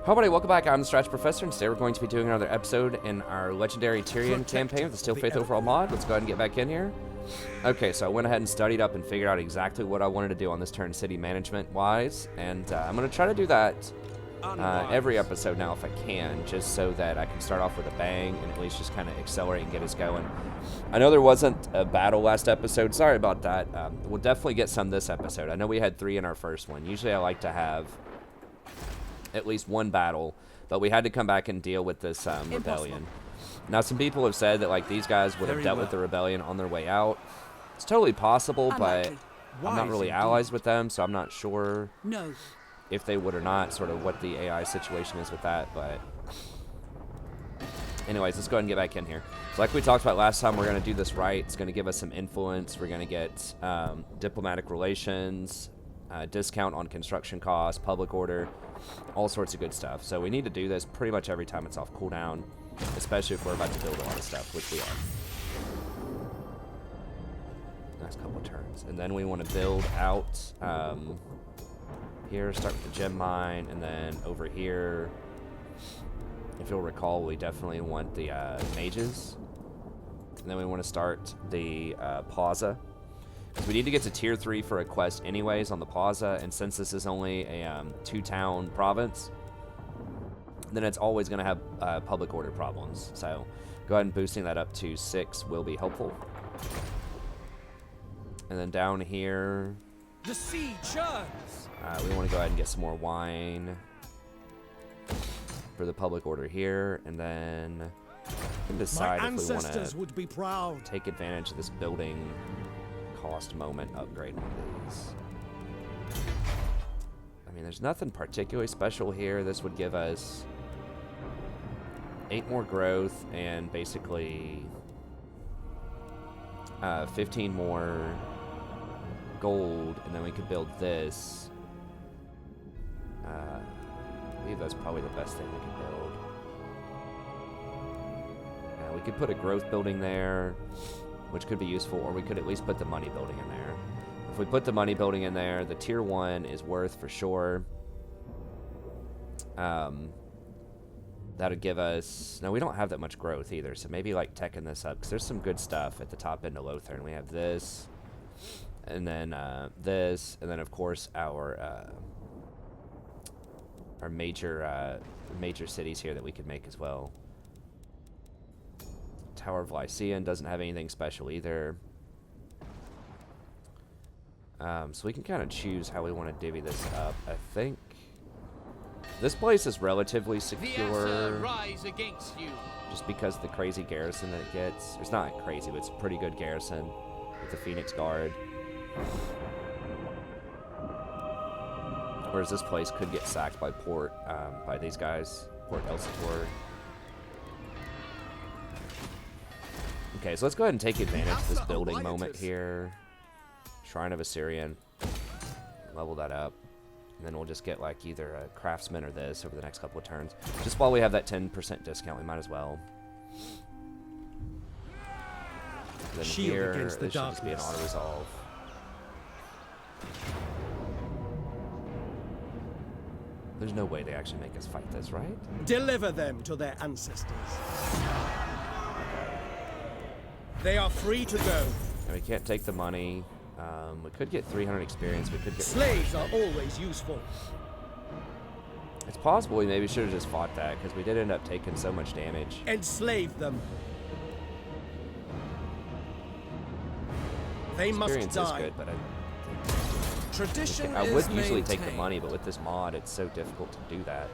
Hello everybody, welcome back. I'm the Stretch Professor, and today we're going to be doing another episode in our legendary Tyrion campaign with the Steel Faith overall mod. Let's go ahead and get back in here. Okay, so I went ahead and studied up and figured out exactly what I wanted to do on this turn city management-wise, and I'm going to try to do that every episode now if I can, just so that I can start off with a bang and at least just kind of accelerate and get us going. I know there wasn't a battle last episode. Sorry about that. We'll definitely get some this episode. I know we had 3 in our first one. Usually I like to have at least one battle, but we had to come back and deal with this rebellion. Now, some people have said that like these guys would have dealt with the rebellion on their way out. It's totally possible, but I'm not really allies with them, so I'm not sure if they would or not, sort of what the AI situation is with that, but anyways, let's go ahead and get back in here. So like we talked about last time, we're going to do this right. It's going to give us some influence. We're going to get diplomatic relations, discount on construction costs, public order, all sorts of good stuff. So we need to do this pretty much every time it's off cooldown, especially if we're about to build a lot of stuff, which we are. Next couple of turns. And then we want to build out here, start with the gem mine, and then over here, if you'll recall, we definitely want the mages. And then we want to start the plaza. We need to get to tier 3 for a quest anyways on the plaza, and since this is only a 2-town province, then it's always going to have public order problems. So go ahead and boosting that up to 6 will be helpful. And then down here, the sea churns. We want to go ahead and get some more wine for the public order here, and then we can decide if we want to take advantage of this building cost moment upgrade one of these. I mean, there's nothing particularly special here. This would give us 8 more growth and basically 15 more gold, and then we could build this. I believe that's probably the best thing we could build. Yeah, we could put a growth building there, which could be useful, or we could at least put the money building in there. If we put the money building in there, the tier 1 is worth for sure. That'll give us... No, we don't have that much growth either, so maybe like teching this up, because there's some good stuff at the top end of Lothern. We have this, and then this, and then of course our major cities here that we could make as well. Tower of Lycian doesn't have anything special either. So we can kind of choose how we want to divvy this up. I think this place is relatively secure, just because of the crazy garrison that it gets. It's not crazy, but it's a pretty good garrison with the Phoenix Guard. Whereas this place could get sacked by by these guys, Port Elsator. Okay, so let's go ahead and take advantage of this building moment here. Shrine of Assyrian. Level that up. And then we'll just get like either a craftsman or this over the next couple of turns. Just while we have that 10% discount, we might as well. And then Shield here, against the this should just be an auto-resolve. There's no way they actually make us fight this, right? Deliver them to their ancestors. They are free to go. And we can't take the money. We could get 300 experience. We could get... Slaves are always useful. It's possible we maybe should have just fought that, because we did end up taking so much damage. Enslave them. They Experience must die. is good, but Tradition I would is usually take the maintained. money, but with this mod, it's so difficult to do that.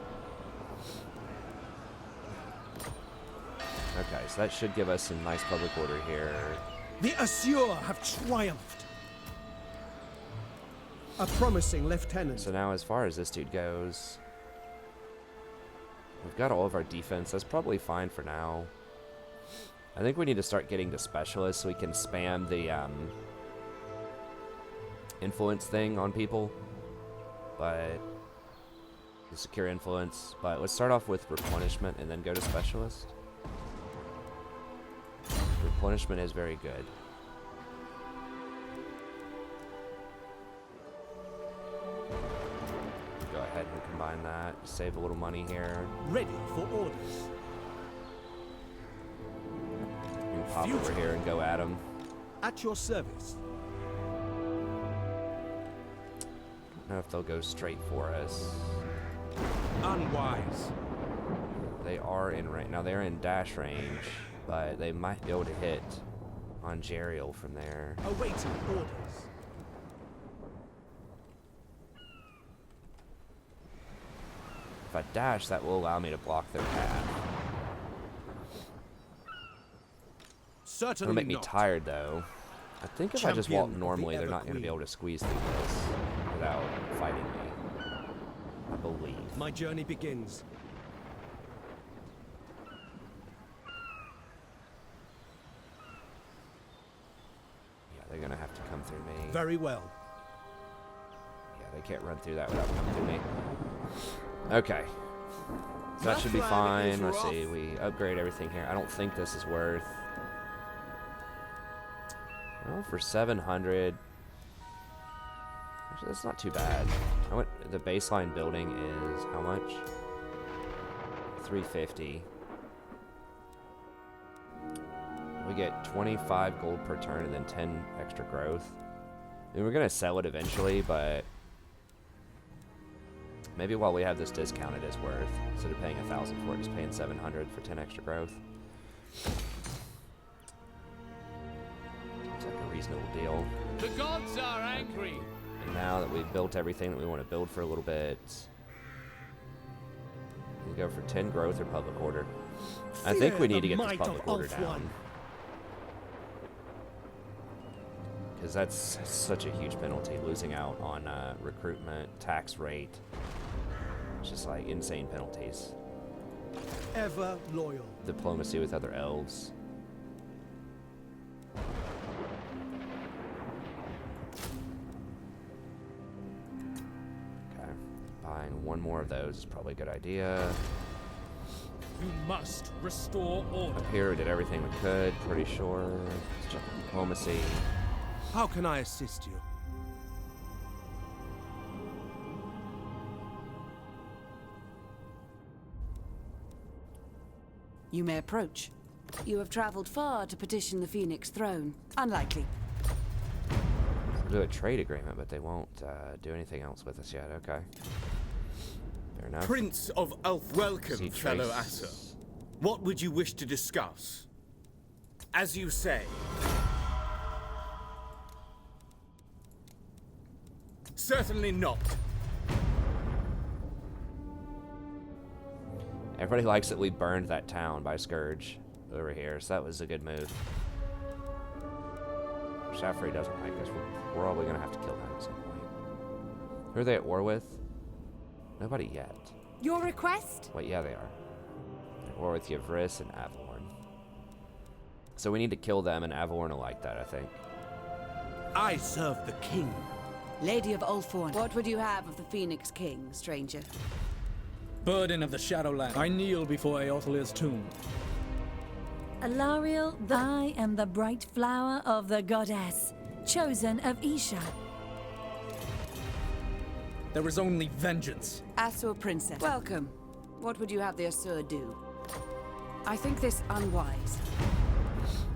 Okay, so that should give us some nice public order here. The Assur have triumphed. A promising lieutenant. So now, as far as this dude goes, we've got all of our defense. That's probably fine for now. I think we need to start getting to specialists so we can spam the influence thing on people. But the secure influence. But let's start off with replenishment and then go to specialist. Replenishment is very good. combine that. Save a little money here. Ready for orders. We can pop over here and go at them. At your service. I don't know if they'll go straight for us. Unwise. They are in range. Now they're in dash range, but they might be able to hit on Jerial from there. Awaiting orders. If I dash, that will allow me to block their path. Certainly It'll make me not. tired, though. I think if I just walk Champion of normally, the they're not going to be able to squeeze through this without fighting me. I believe. My journey begins. Yeah, they're going to have to come through me. Very well. Yeah, they can't run through that without coming through me. Okay. So that should be fine. Let's see. We upgrade everything here. I don't think this is worth... Well, for 700... Actually, that's not too bad. The baseline building is how much? 350. We get 25 gold per turn and then 10 extra growth. I mean, we're going to sell it eventually, but... Maybe while we have this discount, it is worth. Instead of paying 1,000 for it, just paying 700 for 10 extra growth. It's like a reasonable deal. The gods are angry. Okay. And now that we've built everything that we want to build for a little bit, we go for 10 growth or public order. I think we need to get this public order down. Because that's such a huge penalty, losing out on recruitment, tax rate. It's just like insane penalties. Ever loyal. Diplomacy with other elves. Okay, buying one more of those is probably a good idea. You must restore order. Up here we did everything we could, pretty sure. Let's check diplomacy. How can I assist you? You may approach. You have traveled far to petition the Phoenix throne. Unlikely. We'll do a trade agreement, but they won't do anything else with us yet. Okay. Fair enough. Prince of Ulf, welcome, See fellow trace. Asser. What would you wish to discuss? As you say. Certainly not. Everybody likes that we burned that town by Scourge over here, so that was a good move. Shafri doesn't like us. We're probably going to have to kill him at some point. Who are they at war with? Nobody yet. Your request? Wait, yeah, they are. They're at war with Yvresse and Avalorn. So we need to kill them, and Avalorn will like that, I think. I serve the king. Lady of Ulthorn, what would you have of the Phoenix King, stranger? Burden of the Shadowland, I kneel before Eothil's tomb. Alariel, I am the bright flower of the goddess, chosen of Isha. There is only vengeance. Assur Princess, welcome. What would you have the Assur do? I think this unwise.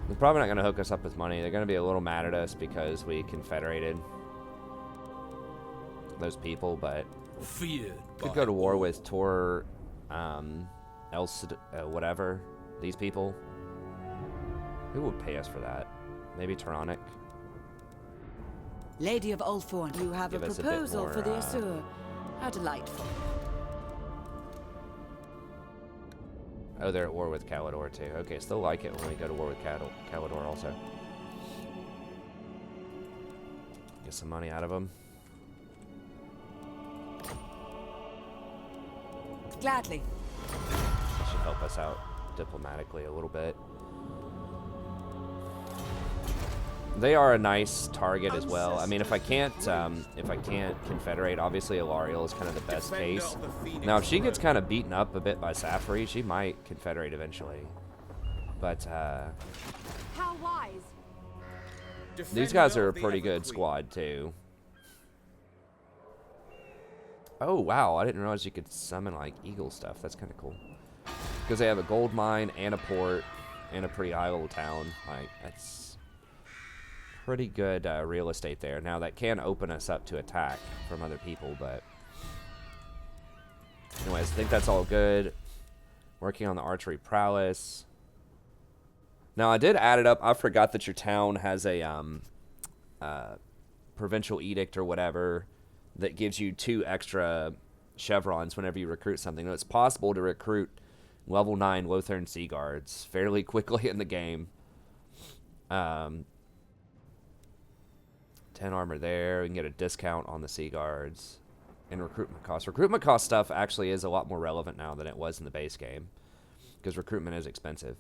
They're probably not going to hook us up with money. They're going to be a little mad at us because we confederated those people, but Feared. could go to war with Tor, whatever, these people. Who would pay us for that? Maybe Tyrion. Lady of Ulthorn, you have Give a us a bit proposal more, for the Assur. How delightful. Oh, they're at war with Kalidor too. Okay, still like it when we go to war with Kalidor also. Get some money out of them. Gladly. That should help us out diplomatically a little bit. They are a nice target as well. I mean, if I can't confederate, obviously Alariel is kind of the best case. Now, if she gets kind of beaten up a bit by Safri, she might confederate eventually. But How wise. these guys are a pretty good squad too. Oh, wow. I didn't realize you could summon, like, eagle stuff. That's kind of cool. Because they have a gold mine and a port and a pretty high little town. Like, that's pretty good real estate there. Now, that can open us up to attack from other people, but... Anyways, I think that's all good. Working on the archery prowess. Now, I did add it up. I forgot that your town has a provincial edict or whatever that gives you 2 extra chevrons whenever you recruit something. Now, it's possible to recruit level 9 Lothern Sea Guards fairly quickly in the game. 10 armor there. We can get a discount on the Sea Guards. And recruitment cost. Recruitment cost stuff actually is a lot more relevant now than it was in the base game. Because recruitment is expensive.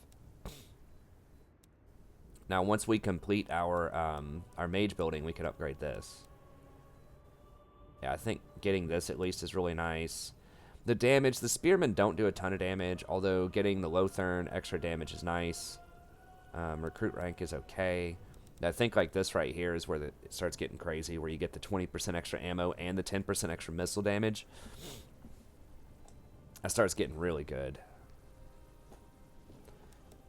Now, once we complete our mage building, we could upgrade this. Yeah, I think getting this at least is really nice. The damage, the spearmen don't do a ton of damage, although getting the Lothern extra damage is nice. Recruit rank is okay. I think like this right here is where it starts getting crazy, where you get the 20% extra ammo and the 10% extra missile damage. That starts getting really good.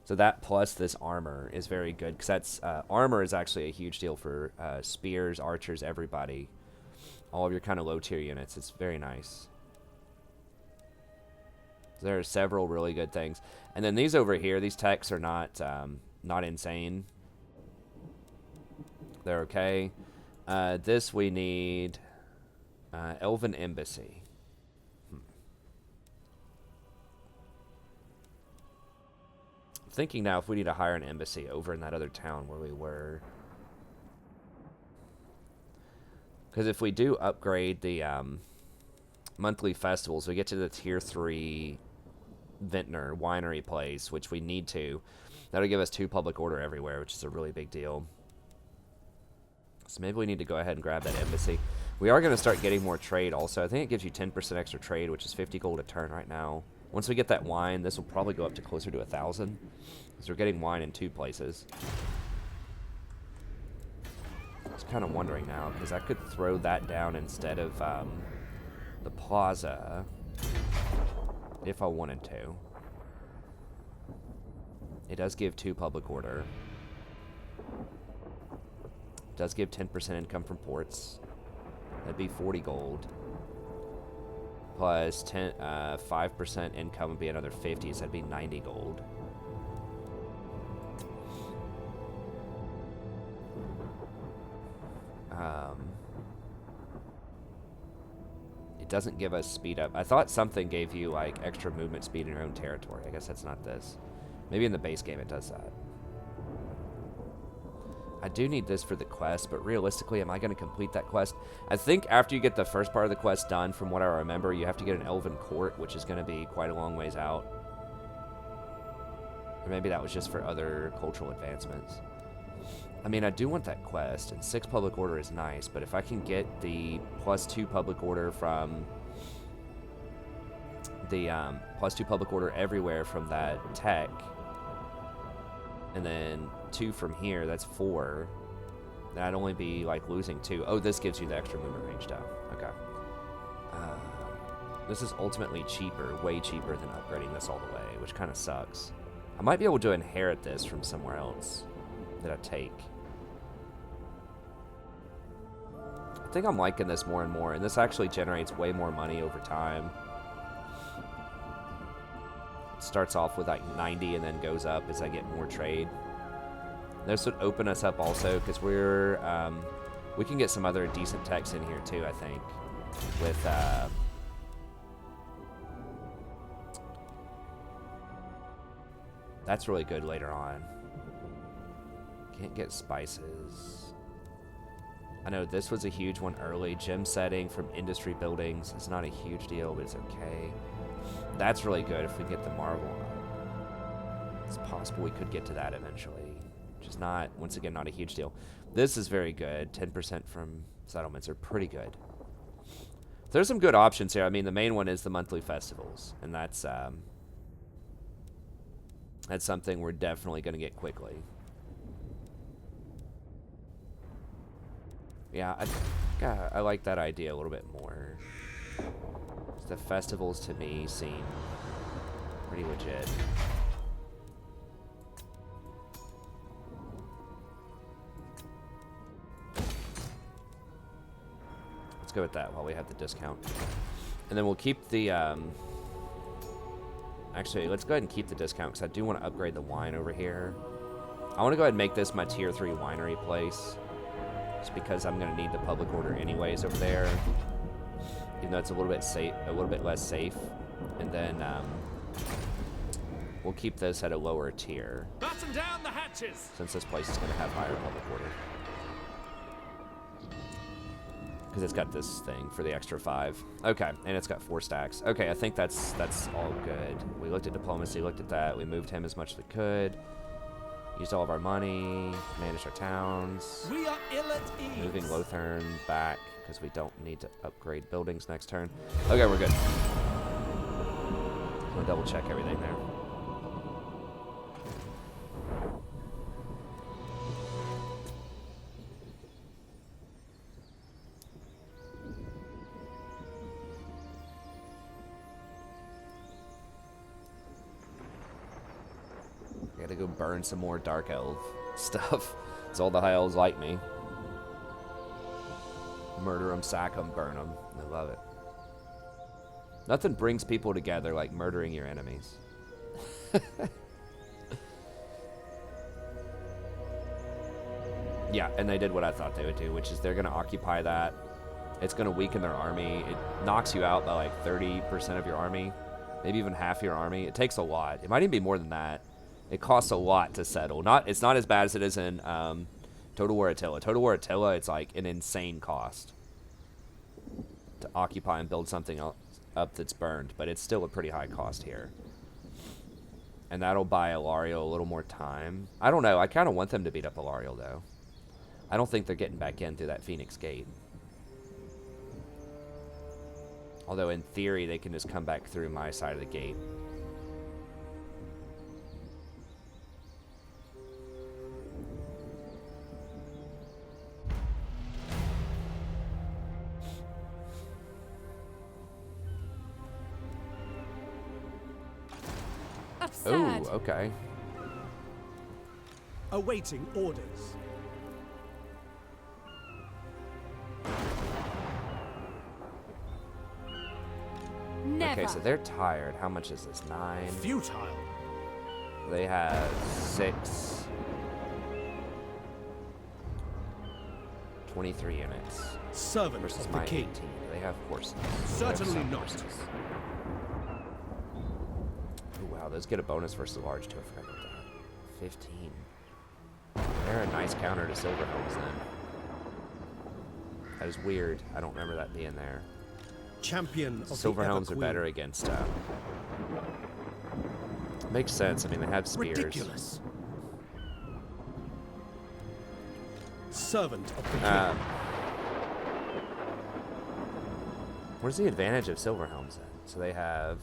So that plus this armor is very good, because that's armor is actually a huge deal for spears, archers, everybody. All of your kind of low tier units. It's very nice. So there are several really good things. And then these over here, these techs are not insane. They're okay. This we need Elven Embassy. Thinking now if we need to hire an embassy over in that other town where we were. Because if we do upgrade the monthly festivals, we get to the tier 3 vintner winery place, which we need to. That'll give us 2 public order everywhere, which is a really big deal. So maybe we need to go ahead and grab that embassy. We are going to start getting more trade also. I think it gives you 10% extra trade, which is 50 gold a turn right now. Once we get that wine, this will probably go up to closer to 1,000. Because we're getting wine in 2 places. I was kind of wondering now, because I could throw that down instead of the plaza, if I wanted to. It does give 2 public order. It does give 10% income from ports. That'd be 40 gold. Plus 5% income would be another 50, so that'd be 90 gold. It doesn't give us speed up. I thought something gave you like extra movement speed in your own territory. I guess that's not this. Maybe in the base game it does that. I do need this for the quest, but realistically, am I going to complete that quest? I think after you get the first part of the quest done, from what I remember, you have to get an elven court, which is going to be quite a long ways out. Or maybe that was just for other cultural advancements. I mean, I do want that quest, and 6 public order is nice, but if I can get the +2 public order from the +2 public order everywhere from that tech, and then 2 from here, that's 4. That'd only be like losing 2. Oh, this gives you the extra movement range stuff. Okay. This is ultimately cheaper, way cheaper than upgrading this all the way, which kind of sucks. I might be able to inherit this from somewhere else that I take. I think I'm liking this more and more, and this actually generates way more money over time. It starts off with like 90 and then goes up as I get more trade. This would open us up also, because we're we can get some other decent techs in here too, I think, with that's really good later on. Can't get spices. I know this was a huge one early. Gem setting from industry buildings. It's not a huge deal, but it's okay. That's really good if we get the marble. It's possible we could get to that eventually. Which is not, once again, not a huge deal. This is very good. 10% from settlements are pretty good. There's some good options here. I mean, the main one is the monthly festivals. And that's something we're definitely going to get quickly. Yeah, I like that idea a little bit more. The festivals to me seem pretty legit. Let's go with that while we have the discount. And then we'll keep the, actually, let's go ahead and keep the discount because I do want to upgrade the wine over here. I want to go ahead and make this my tier 3 winery place. Just because I'm going to need the public order anyways over there. Even though it's a little bit safe, a little bit less safe. And then, we'll keep this at a lower tier. Batten down the hatches. Since this place is going to have higher public order. Because it's got this thing for the extra 5. Okay, and it's got 4 stacks. Okay, I think that's all good. We looked at diplomacy, looked at that. We moved him as much as we could. Used all of our money, managed our towns. We are ill at ease. Moving Lothern back, because we don't need to upgrade buildings next turn. Okay, we're good. I'm gonna double check everything there. Gotta go burn some more Dark Elf stuff. It's all the high elves like me. Murder them, sack them, burn them. I love it. Nothing brings people together like murdering your enemies. Yeah, and they did what I thought they would do, which is they're going to occupy that. It's going to weaken their army. It knocks you out by like 30% of your army. Maybe even half your army. It takes a lot. It might even be more than that. It costs a lot to settle. It's not as bad as it is in Total War Attila. Total War Attila, it's like an insane cost to occupy and build something else up that's burned, but it's still a pretty high cost here. And that'll buy Ilario a little more time. I don't know. I kind of want them to beat up Ilario, though. I don't think they're getting back in through that Phoenix Gate. Although, in theory, they can just come back through my side of the gate. Absurd. Oh, okay. Awaiting orders. Never. Okay, so they're tired. How much is this? 9? Futile. They have 6. 23 units. Servant Versus of the my king. 18. They have horses. Certainly They have some not. horses. Oh, wow, those get a bonus versus large too. I forgot about that. 15. They're a nice counter to Silverhelms then. That is weird. I don't remember that being there. Champion of Silverhelms the are better against. Makes sense. I mean, they have spears. Ridiculous. Servant of the king. Where's the advantage of Silverhelms then? So they have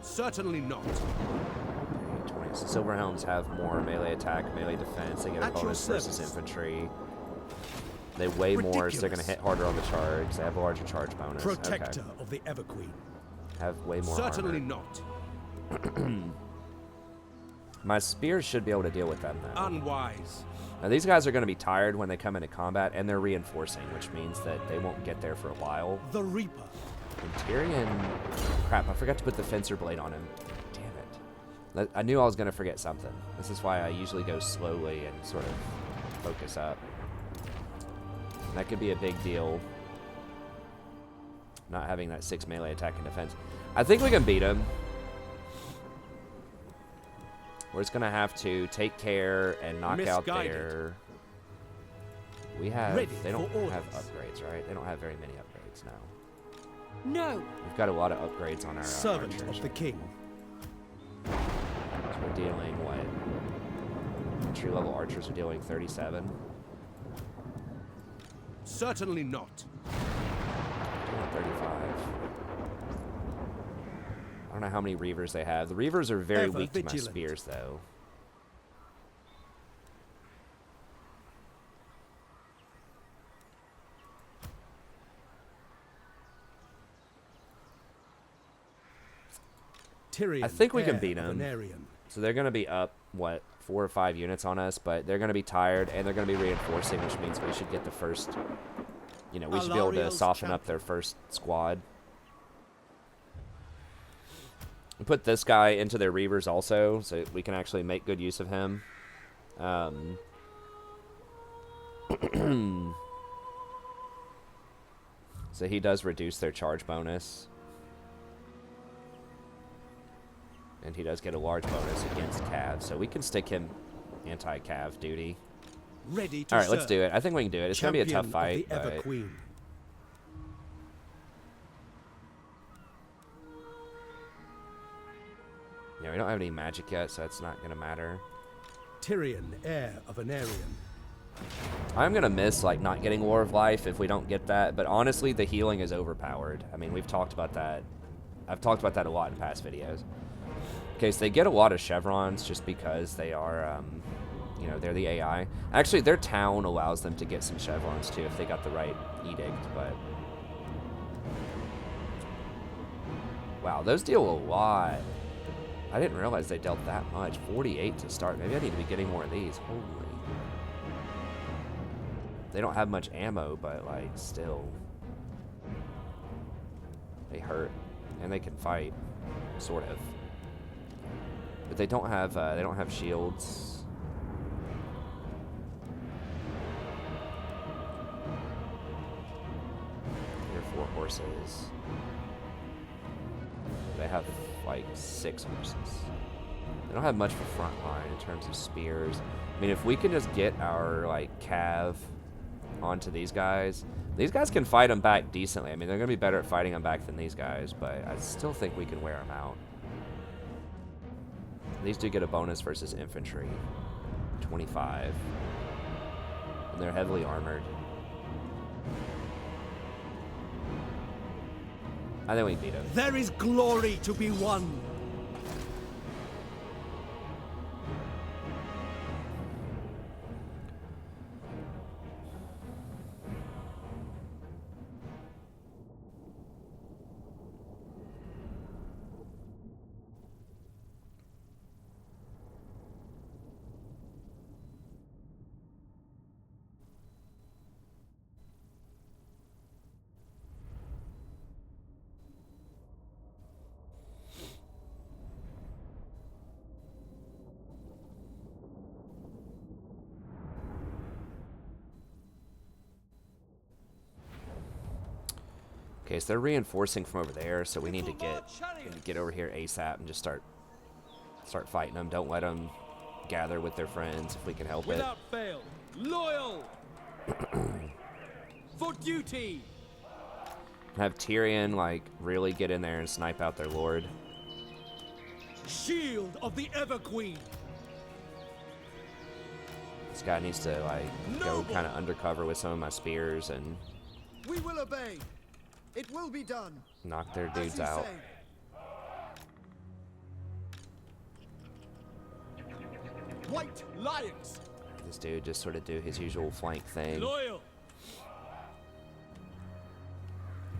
Certainly not. 20. So Silverhelms have more melee attack, melee defense. They get a At your bonus versus service. infantry. They weigh more, so they're going to Ridiculous. hit harder on the charge. They have a larger charge bonus. Protector Okay. of the Everqueen. Have way more Certainly armor. not. My spears should be able to deal with them though. Unwise. Now these guys are going to be tired when they come into combat, and they're reinforcing, which means that they won't get there for a while. The Reaper. And Tyrion... Crap, I forgot to put the fencer blade on him. Damn it. I knew I was going to forget something. This is why I usually go slowly and sort of focus up. And that could be a big deal. Not having that 6 melee attack and defense. I think we can beat him. We're just going to have to take care and knock out Misguided. their... We have... Ready They don't for have orders. upgrades, right? They don't have very many upgrades now. No. We've got a lot of upgrades on our Servant archers. of the king. So we're dealing, what? Entry-level archers are dealing 37. Certainly not. Doing 35. I don't know how many reavers they have. The reavers are very Ever weak to my vigilant. spears, though. Tyrion, I think we can heir beat of him. Anarion. So they're going to be up, what, 4 or 5 units on us, but they're going to be tired, and they're going to be reinforcing, which means we should get the first, you know, we should be able to Alariel's soften up their first squad. And put this guy into their Reavers also, so we can actually make good use of him. So he does reduce their charge bonus. And he does get a large bonus against Cav, so we can stick him anti-Cav duty. Ready to Alright, let's serve. do it. I think we can do it. It's going to be a tough Champion fight, of the Ever but Queen. yeah, we don't have any magic yet, so it's not going to matter. Tyrion, heir of Anarion. I'm going to miss, like, not getting War of Life if we don't get that, but honestly, the healing is overpowered. I mean, we've talked about that. I've talked about that a lot in past videos. Okay, so they get a lot of chevrons just because they are, you know, they're the AI. Actually, their town allows them to get some chevrons, too, if they got the right edict, but... wow, those deal a lot. I didn't realize they dealt that much. 48 to start. Maybe I need to be getting more of these. Holy. They don't have much ammo, but, like, still. They hurt. And they can fight. Sort of. But they don't have shields. Here are 4 horses. They have, like, 6 horses. They don't have much for front line in terms of spears. I mean, if we can just get our, like, Cav onto these guys can fight them back decently. I mean, they're going to be better at fighting them back than these guys, but I still think we can wear them out. These do get a bonus versus infantry. 25. And they're heavily armored. I think we can beat them. There is glory to be won. Okay, so they're reinforcing from over there, so we need to get over here ASAP and just start fighting them. Don't let them gather with their friends if we can help it. Without fail, loyal for duty. Have Tyrion, like, really get in there and snipe out their lord. Shield of the Ever Queen. This guy needs to, like, go kind of undercover with some of my spears and We will obey. It will be done. knock their As dudes you out. say. White lions. This dude just sort of do his usual flank thing. Loyal.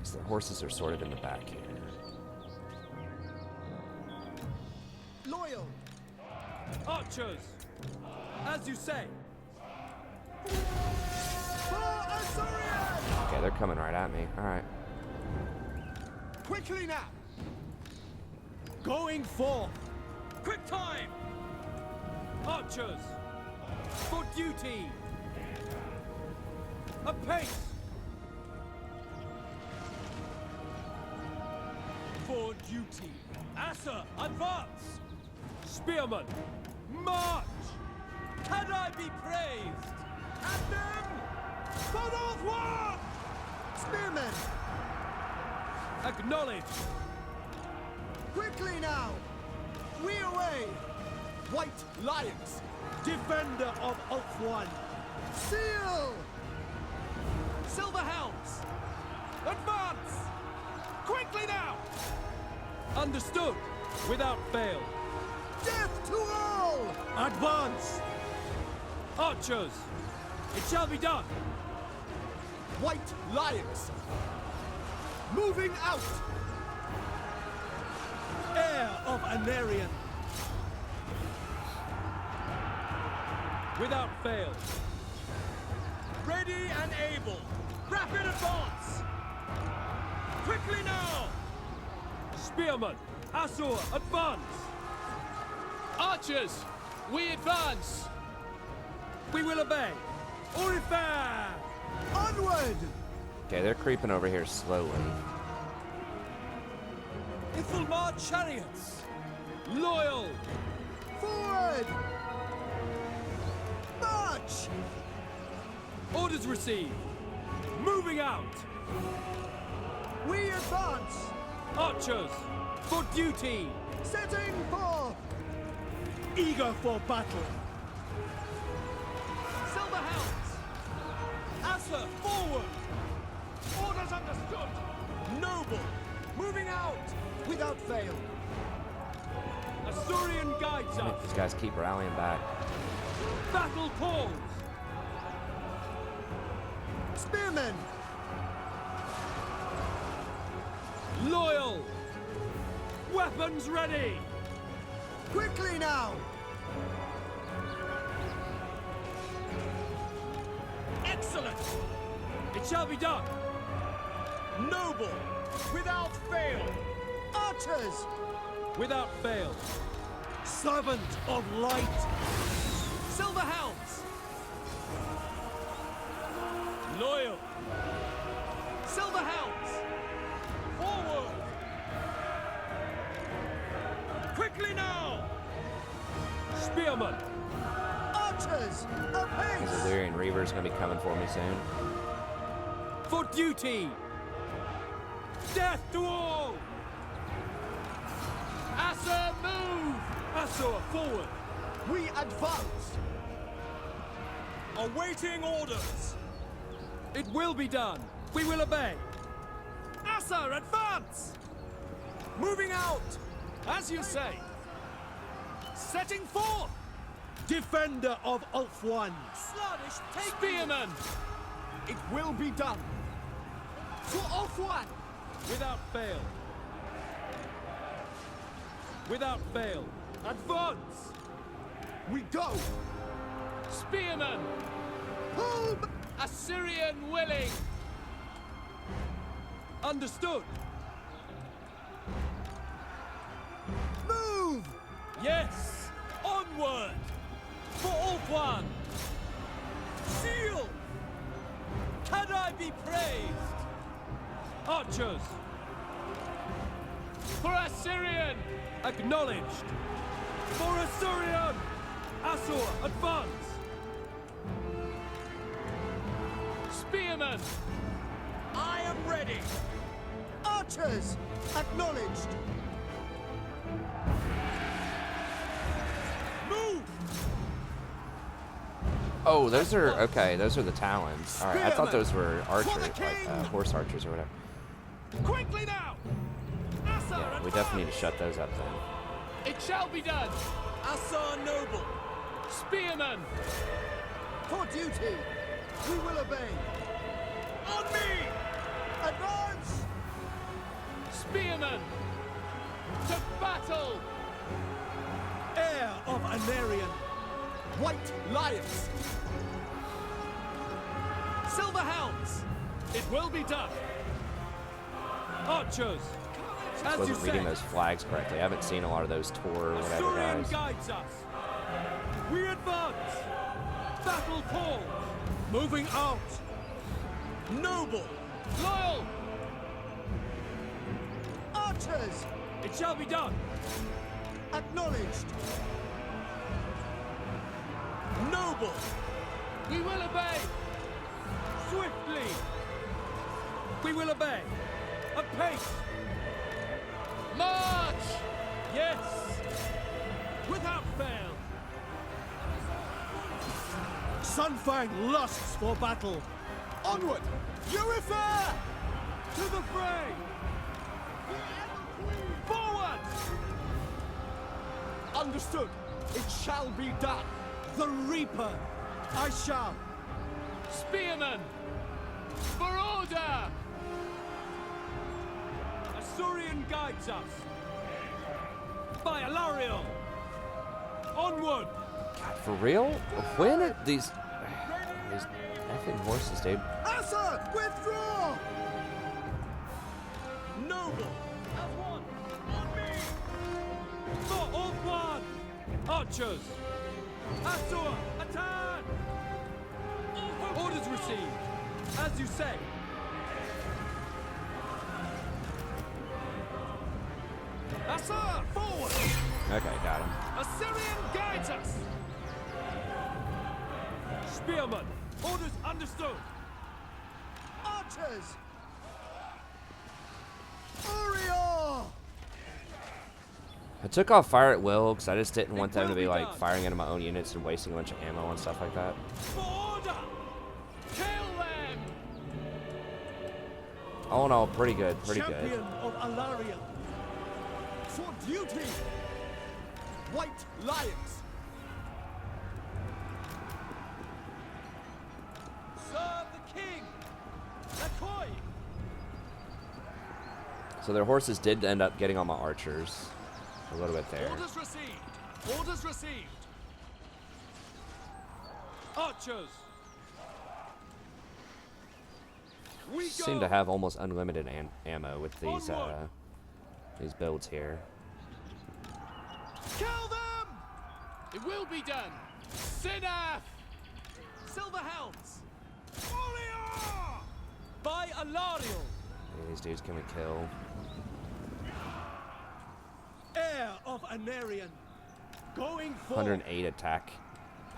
So the horses are sorted in the back here. Loyal. Archers. As you say. For Azorian. Okay, they're coming right at me. All right. Quickly now. Going forth. Quick time. Archers. For duty. Apace. For duty. Assa, advance. Spearmen, march. Can I be praised? At them. For war. Spearmen. Acknowledge. Quickly now. We away. White lions. Defender of Ulthuan. Seal. Silver helms. Advance. Quickly now. Understood. Without fail. Death to all. Advance. Archers. It shall be done. White lions. Moving out. Heir of Anarian. Without fail. Ready and able. Rapid advance. Quickly now. Spearmen, Asur, advance! Archers, we advance! We will obey! Aurifair! Onward. Okay, they're creeping over here slowly. Ifilmar chariots! Loyal! Forward. March. Orders received! Moving out! We advance. Archers, for duty! Setting forth. Eager for battle. Silver Hounds. Asur, forward! Orders understood. Noble. Moving out. Without fail. Asturian guides us! These guys keep rallying back. Battle calls! Spearmen. Loyal! Weapons ready! Quickly now. Excellent! It shall be done! Noble. Without fail. Archers. Without fail! Servant of light. Silver Hounds. Loyal! Silver Hounds. Forward. Quickly now. Spearmen! Archers. These Apace. Illyrian Reavers gonna be coming for me soon. For duty! Death to all! Asur, move! Asur, forward! We advance. Awaiting orders! It will be done! We will obey! Asur, advance! Moving out. As you say! Setting forth! Defender of Ulfwan. Sluggish, take Spearmen! It will be done. To Ulfwan. Without fail! Without fail! Advance! We go. Spearmen! Pull. Assyrian willing! Understood! Move. Yes! Onward! For Ulfwan! Seal! Can I be praised? Archers! For Assyrian! Acknowledged! For Assyrian! Asur, advance! Spearmen! I am ready. Archers. Acknowledged. Move. Oh, those are okay. Those are the Talons. All right, I thought Spearmen! those were For archers, the like king! horse archers or whatever. Quickly now! Asur, Yeah, we definitely need to shut those up then. It shall be done! Asur noble. Spearmen! For duty. We will obey. On me. Advance. Spearmen! To battle! Heir of Anarian. White lions. Silver hounds. It will be done! Archers! I As you wasn't reading say, those flags correctly. I haven't seen a lot of those Tor or whatever Asturian guys. guides us! We advance! Battle calls! Moving out! Noble. Loyal! Archers. It shall be done! Acknowledged. Noble. We will obey! Swiftly! We will obey! Apace! March! Yes! Without fail! Sunfang lusts for battle. Onward. Yvresse. To the fray! Forward! Understood. It shall be done. The Reaper. I shall. Spearmen! For order! Asturian guides us. By Alariel! Onward! God, for real? When are these effing horses, dude? Asa, withdraw! Noble! As one! On me! For all one! Archers! Asur! Attack! Orders received! As you say! Asa! Forward! Okay, got him. Assyrian guides us! Spearmen! Orders understood! Archers! Orior! I took off fire at will because I just didn't want them to be will be like done. firing into my own units and wasting a bunch of ammo and stuff like that. For order! Kill them! All in all, pretty good, pretty Champion good. of Alaria. For duty! White Lions! Serve the king! Lakoi! So their horses did end up getting on my archers a little bit there. Orders received! Orders received! Archers! We Seem go! to have almost unlimited ammo with these builds here. Kill them! It will be done! Sinaf! Silver Helms! Warrior! By Alariel! These dudes can we kill? Heir of Anarian. Going forth. 108 attack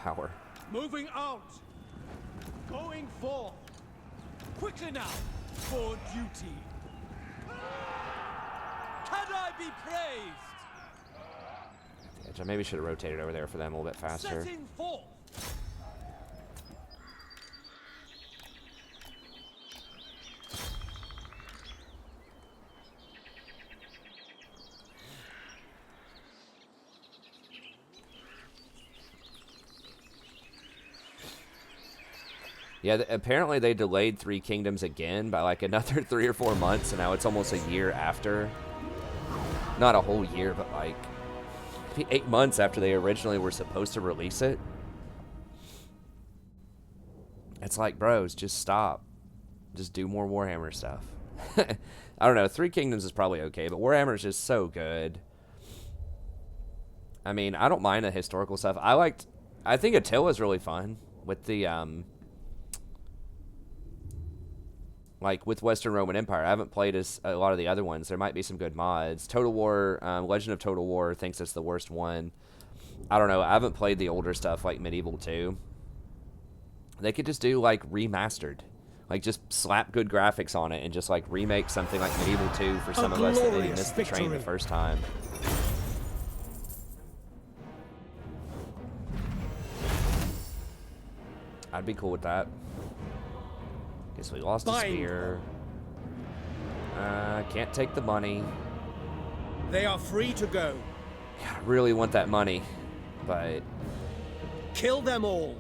power. Moving out. Going forth. Quickly now! For duty! Can I be praised? I maybe should have rotated over there for them a little bit faster. Setting forth! Yeah, apparently they delayed Three Kingdoms again by like another 3 or 4 months, and now it's almost a year after. Not a whole year, but like 8 months after they originally were supposed to release it. It's like, bros, just stop. Just do more Warhammer stuff. I don't know, Three Kingdoms is probably okay, but Warhammer is just so good. I mean, I don't mind the historical stuff. I think Attila's really fun with the, like with Western Roman Empire. I haven't played as a lot of the other ones. There might be some good mods. Total War, Legend of Total War thinks it's the worst one. I don't know. I haven't played the older stuff like Medieval 2. They could just do like remastered. Like just slap good graphics on it and just like remake something like Medieval 2 for some of us that maybe missed the train the first time. I'd be cool with that. Guess we lost a spear. Can't take the money. They are free to go. God, I really want that money, but Kill them all.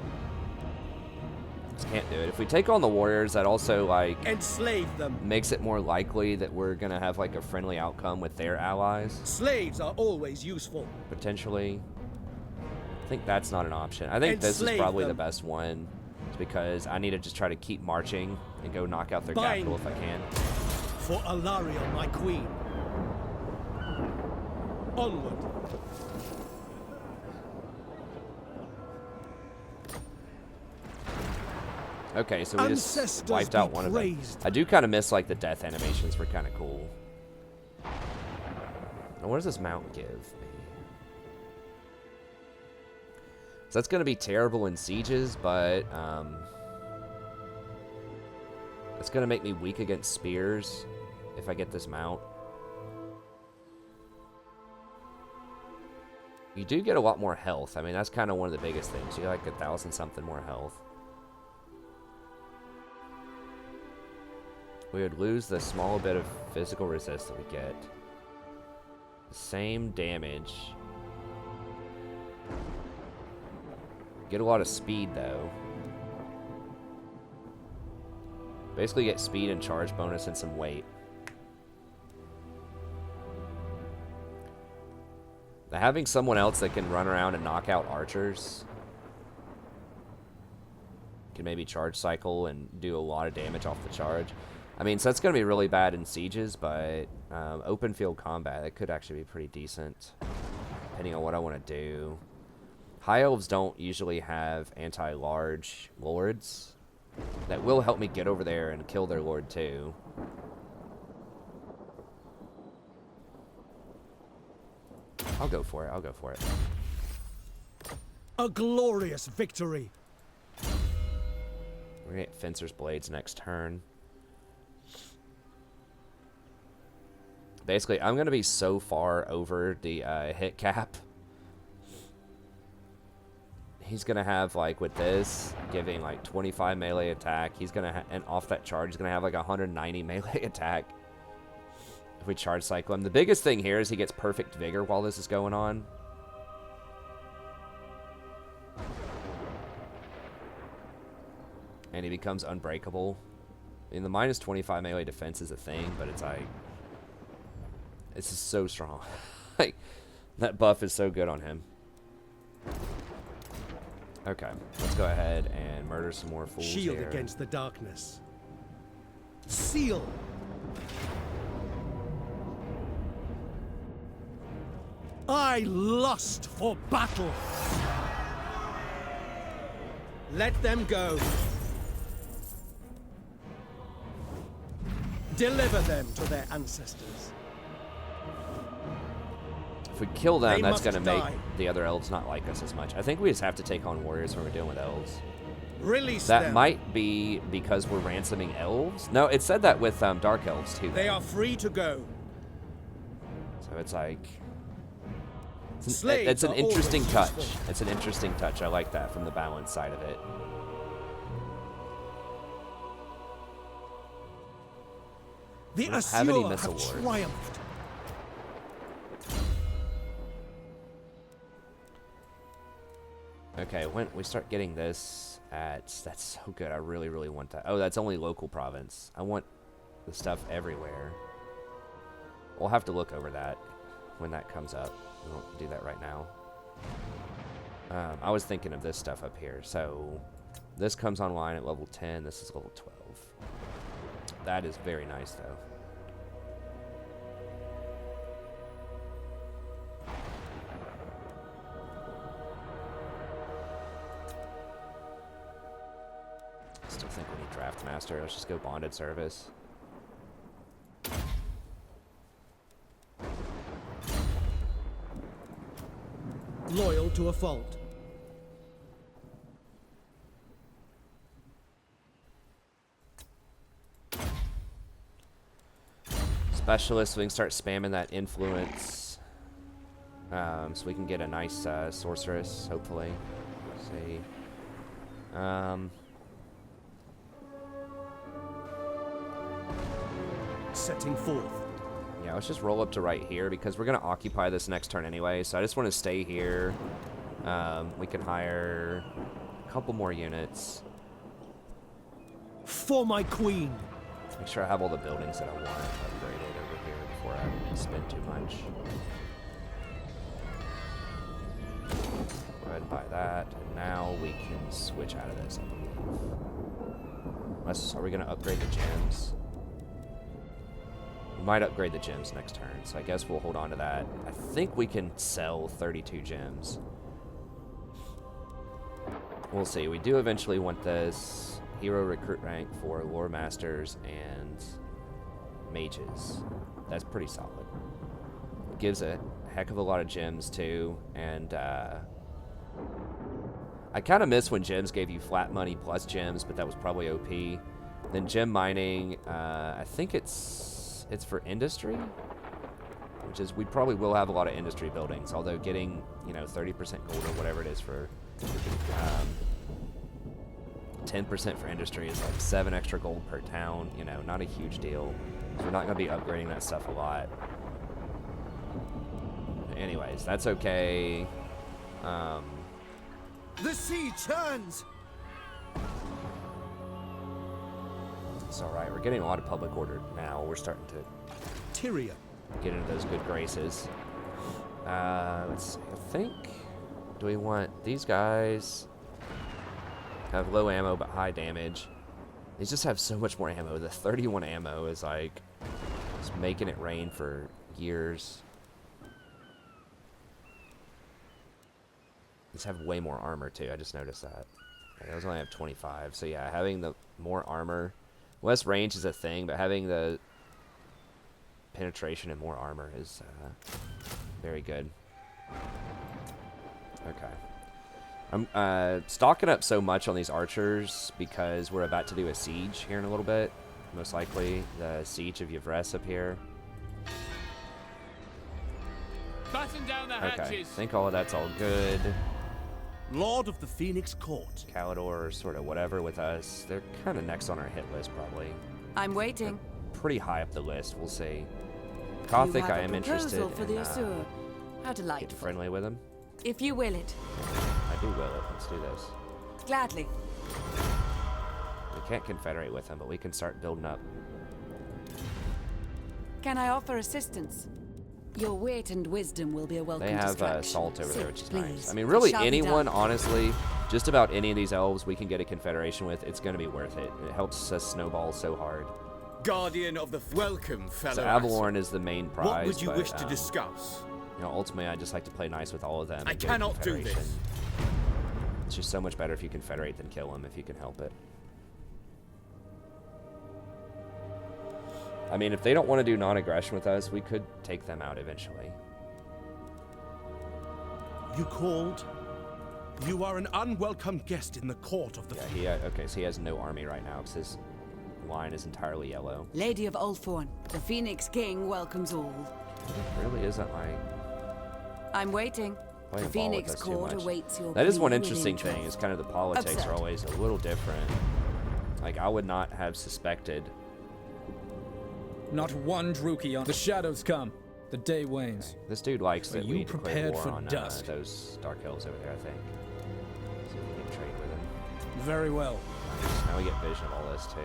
just can't do it. If we take on the warriors, that also like Enslave them. makes it more likely that we're gonna have like a friendly outcome with their allies, Slaves are always useful. potentially. I think that's not an option. I think this is Enslave probably the them. best one, because I need to just try to keep marching and go knock out their Bind. capital if I can. For Alaria, my queen. Onward. Okay, so we just Ancestors wiped out be one of them. praised. I do kind of miss like the death animations were kind of cool. Now, what does this mount give me? So that's going to be terrible in sieges, but it's going to make me weak against spears if I get this mount. You do get a lot more health. I mean, that's kind of one of the biggest things. You get like 1,000 something more health. We would lose the small bit of physical resist that we get. The same damage. Get a lot of speed, though. Basically get speed and charge bonus and some weight. Having someone else that can run around and knock out archers can maybe charge cycle and do a lot of damage off the charge. I mean, so that's going to be really bad in sieges, but open field combat, that could actually be pretty decent, depending on what I want to do. High elves don't usually have anti-large lords. That will help me get over there and kill their lord too. I'll go for it. I'll go for it. A glorious victory. We're going to get Fencer's Blades next turn. Basically, I'm going to be so far over the hit cap. He's going to have, like, with this, giving, like, 25 melee attack. He's going to, and off that charge, he's going to have, like, 190 melee attack. If we charge cycle him. The biggest thing here is he gets perfect vigor while this is going on. And he becomes unbreakable. I mean, the minus 25 melee defense is a thing, but it's like... This is so strong. Like, that buff is so good on him. Okay, let's go ahead and murder some more fools Shield here. against the darkness. Seal. I lust for battle. Let them go. Deliver them to their ancestors. If we kill them, They that's must going to make die. the other elves not like us as much. I think we just have to take on warriors when we're dealing with elves. Release That them. might be because we're ransoming elves. No, it said that with dark elves too. They are free to go. So it's like... Slaves It's an are interesting always touch. useful. It's an interesting touch. I like that from the balance side of it. The don't have any Assur missile have lords. triumphed. Okay, when we start getting this that's so good. I really, really want that. Oh, that's only local province. I want the stuff everywhere. We'll have to look over that when that comes up. We won't do that right now. I was thinking of this stuff up here. So this comes online at level 10. This is level 12. That is very nice, though. Still think we need Draft Master. Let's just go Bonded Service. Loyal to a fault. Specialist, so we can start spamming that influence. So we can get a nice sorceress, hopefully. Let's see. Setting forth. Yeah, let's just roll up to right here because we're going to occupy this next turn anyway. So I just want to stay here. We can hire a couple more units. For my queen. Make sure I have all the buildings that I want upgraded over here before I spend too much. Go ahead and buy that. And now we can switch out of this, I believe. Unless, are we going to upgrade the gems? We might upgrade the gems next turn, so I guess we'll hold on to that. I think we can sell 32 gems. We'll see. We do eventually want this hero recruit rank for lore masters and mages. That's pretty solid. It gives a heck of a lot of gems too, and I kind of miss when gems gave you flat money plus gems, but that was probably OP. Then gem mining, I think it's for industry, which is, we probably will have a lot of industry buildings, although getting, 30% gold or whatever it is for 10% for industry is like 7 extra gold per town, not a huge deal. So we're not going to be upgrading that stuff a lot. But anyways, that's okay. The sea churns. It's alright, we're getting a lot of public order now. We're starting to Tyrion. get into those good graces. Let's see. I think. Do we want these guys? Have low ammo but high damage. These just have so much more ammo. The 31 ammo is like just making it rain for years. These have way more armor too. I just noticed that. Those only have 25. So yeah, having the more armor, less range is a thing, but having the penetration and more armor is very good. Okay. I'm stocking up so much on these archers because we're about to do a siege here in a little bit. Most likely the siege of Yvresse up here. Batten down the hatches. Okay, I think all of that's all good. Lord of the Phoenix Court. Calidor, sort of whatever with us. They're kind of next on our hit list, probably. I'm waiting. Pretty high up the list, we'll see. You Gothic, have I a am interested proposal for the in Asur. How getting delightful. friendly with him. If you will it. I do will it. Let's do this. Gladly. We can't confederate with him, but we can start building up. Can I offer assistance? Your wit and wisdom will be a welcome They have distraction. salt over there, Sit, which is please. nice. I mean, really, It shall be anyone, done. honestly, just about any of these elves we can get a confederation with, it's going to be worth it. It helps us snowball so hard. Guardian of the welcome, fellow. So Avalorn is the main prize. What would you but, wish to discuss? You know, ultimately, I just like to play nice with all of them. I and get a cannot do confederation. this. It's just so much better if you confederate than kill them if you can help it. I mean, if they don't want to do non-aggression with us, we could take them out eventually. You called? You are an unwelcome guest in the court of the Yeah, okay, so he has no army right now because his line is entirely yellow. Lady of Ulthorn, the Phoenix King welcomes all. It really isn't like... I'm waiting. playing The ball with Phoenix us too Court much. awaits your That is one plea with interesting thing, interest. is kind of the politics Absurd. are always a little different. Like, I would not have suspected... Not one Druki on the shadows come. The day wanes. This dude likes Are that you we declare prepared war for on dusk? those Dark Elves over there, I think. See if we can trade with him. Very well. Nice. Now we get vision of all this, too.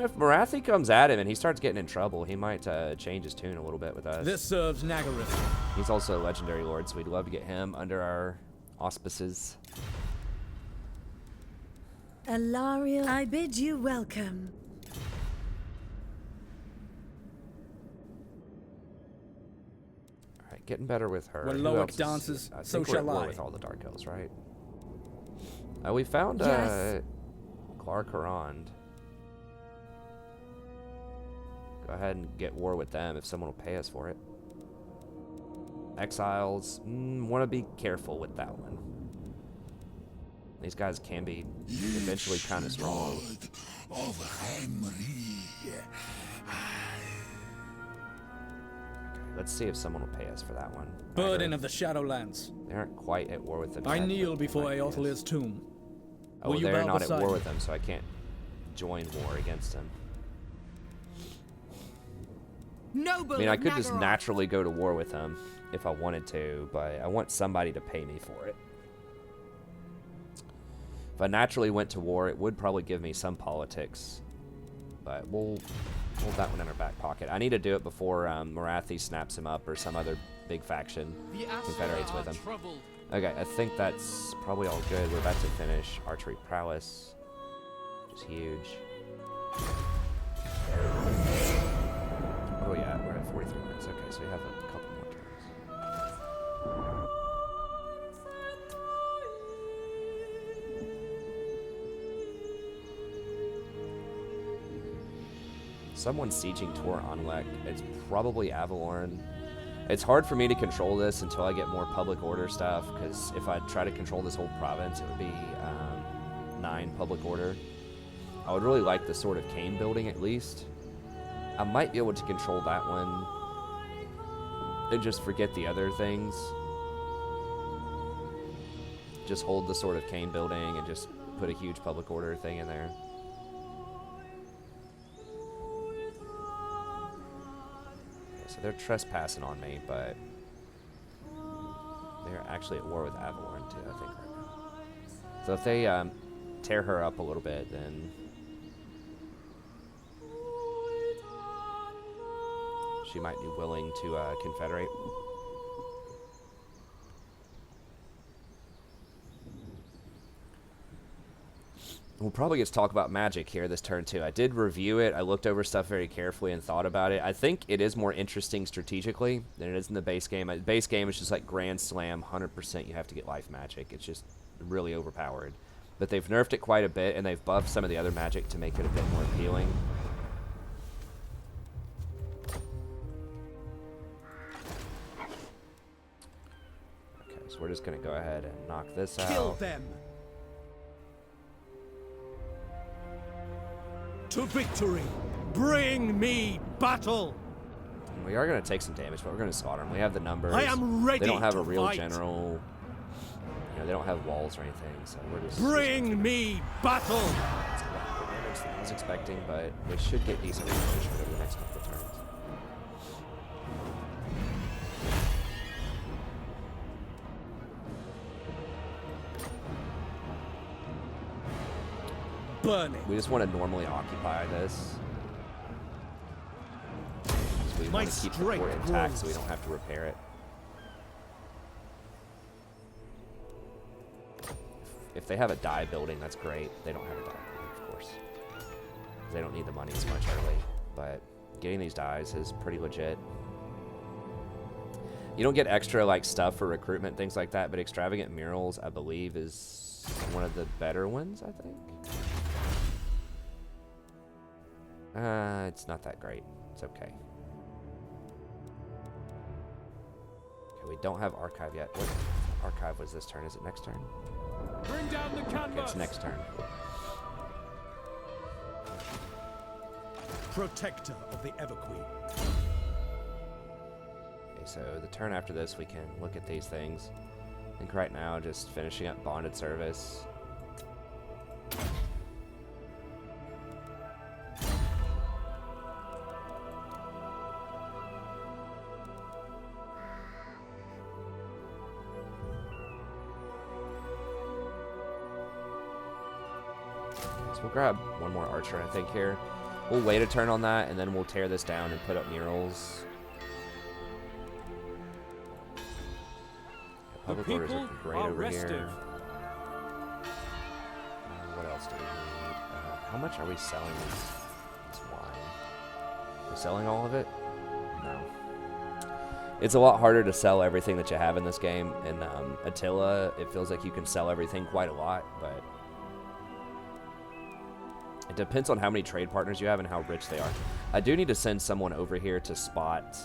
If Marathi comes at him and he starts getting in trouble, he might change his tune a little bit with us. This serves Nagaryth. He's also a legendary lord, so we'd love to get him under our auspices. Alariel, I bid you welcome. Alright, getting better with her. When Who Loic else is- dances, I so think we're at shall war I. with all the Dark Elves, right? We found Yes. Clark Harond. Go ahead and get war with them if someone will pay us for it. Exiles, want to be careful with that one. These guys can be eventually kind of strong. Let's see if someone will pay us for that one. Burden of the Shadowlands. They aren't quite at war with them I yet, kneel but before might be. Eothilir's tomb. Oh, Will you they're bow not at beside war me? with them, so I can't join war against them. Noble I mean, I of could just Nagaroth. naturally go to war with them if I wanted to, but I want somebody to pay me for it. If I naturally went to war, it would probably give me some politics, but we'll hold that one in our back pocket. I need to do it before Marathi snaps him up or some other big faction The Asur confederates are with him. troubled. Okay, I think that's probably all good. We're about to finish archery prowess, which is huge. Oh yeah, we're at 43 minutes. Okay, so we have a couple more turns. Someone's sieging Tor Anlek. It's probably Avalorn. It's hard for me to control this until I get more public order stuff, because if I try to control this whole province, it would be 9 public order. I would really like the Sword of Cain building at least. I might be able to control that one and just forget the other things. Just hold the Sword of Cain building and just put a huge public order thing in there. Okay, so they're trespassing on me, but they're actually at war with Avalorn too, I think, right now. So if they tear her up a little bit, then she might be willing to confederate. We'll probably get to talk about magic here this turn too. I did review it. I looked over stuff very carefully and thought about it. I think it is more interesting strategically than it is in the base game. The base game is just like Grand Slam, 100% you have to get life magic. It's just really overpowered. But they've nerfed it quite a bit, and they've buffed some of the other magic to make it a bit more appealing. Okay, so we're just going to go ahead and knock this out. Kill them. To victory. Bring me battle. We are going to take some damage, but we're going to slaughter them. We have the numbers. I am ready. They don't have to a real fight. general. You know, they don't have walls or anything, so we're just. Bring me battle. It's a lot more damage than I was expecting, but we should get decent damage over the next couple of turns. Burn it. We just want to normally occupy this. So we My want to keep the strength fort intact grows. so we don't have to repair it. If they have a die building, that's great. They don't have a die building, of course. They don't need the money as much early. But getting these dies is pretty legit. You don't get extra like stuff for recruitment, things like that, but extravagant murals, I believe, is one of the better ones, I think. It's not that great. It's okay. Okay, we don't have archive yet. What archive was this turn? Is it next turn? Bring down the Okay, canvas. it's next turn. Protector of the Everqueen. Okay, so the turn after this, we can look at these things. I think right now, just finishing up bonded service. So we'll grab one more archer, I think, here. We'll wait a turn on that, and then we'll tear this down and put up murals. Public orders are great over here. What else do we need? How much are we selling this wine? Are we selling all of it? No. It's a lot harder to sell everything that you have in this game. In Attila, it feels like you can sell everything quite a lot, but it depends on how many trade partners you have and how rich they are. I do need to send someone over here to spot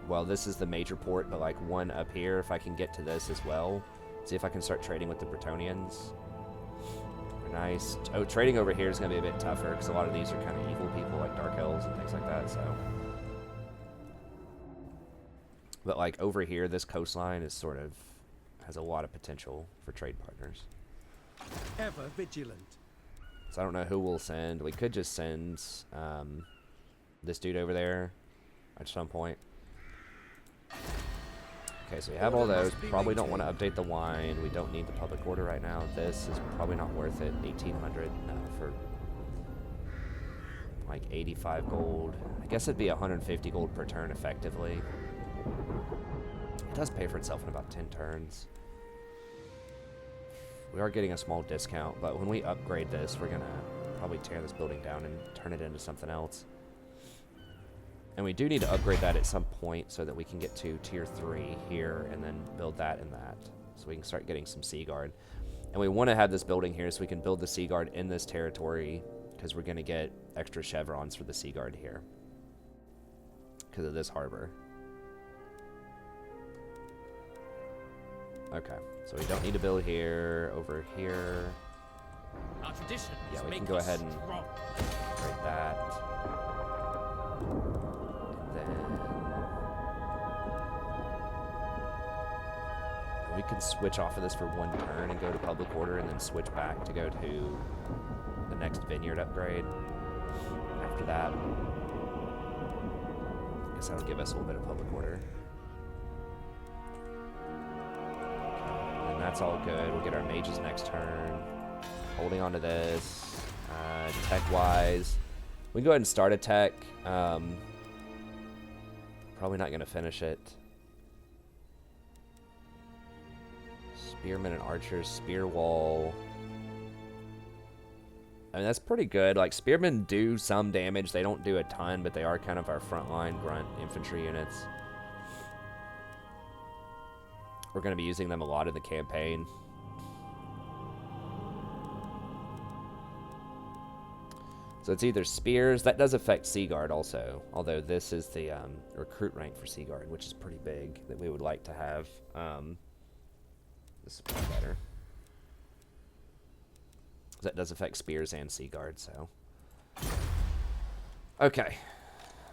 well, this is the major port, but like one up here, if I can get to this as well. See if I can start trading with the Bretonnians. Nice. Oh, trading over here is going to be a bit tougher because a lot of these are kind of evil people like Dark Elves and things like that, so. But like over here, this coastline is sort of, has a lot of potential for trade partners. Ever vigilant. So I don't know who we'll send. We could just send this dude over there at some point. Okay, so we have all those. Probably don't want to update the wine. We don't need the public order right now. This is probably not worth it. 1,800 for like 85 gold. I guess it'd be 150 gold per turn effectively. It does pay for itself in about 10 turns. We are getting a small discount, but when we upgrade this, we're gonna probably tear this building down and turn it into something else. And we do need to upgrade that at some point so that we can get to tier 3 here and then build that and that. So we can start getting some Sea Guard. And we want to have this building here so we can build the Sea Guard in this territory because we're going to get extra chevrons for the Sea Guard here because of this harbor. Okay, so we don't need to build here, over here. Our traditions Yeah, we make can go us ahead and strong. upgrade that. Then we can switch off of this for one turn and go to public order and then switch back to go to the next vineyard upgrade after that. I guess that'll give us a little bit of public order. And that's all good. We'll get our mages next turn. Holding on to this. Tech-wise, we can go ahead and start a tech. Probably not going to finish it. Spearmen and archers, spear wall. I mean, that's pretty good. Like, spearmen do some damage. They don't do a ton, but they are kind of our frontline grunt infantry units. We're going to be using them a lot in the campaign. So it's either spears. That does affect Seaguard also, although this is the recruit rank for Seaguard, which is pretty big, that we would like to have. This is probably better. That does affect spears and Seaguard, so. Okay.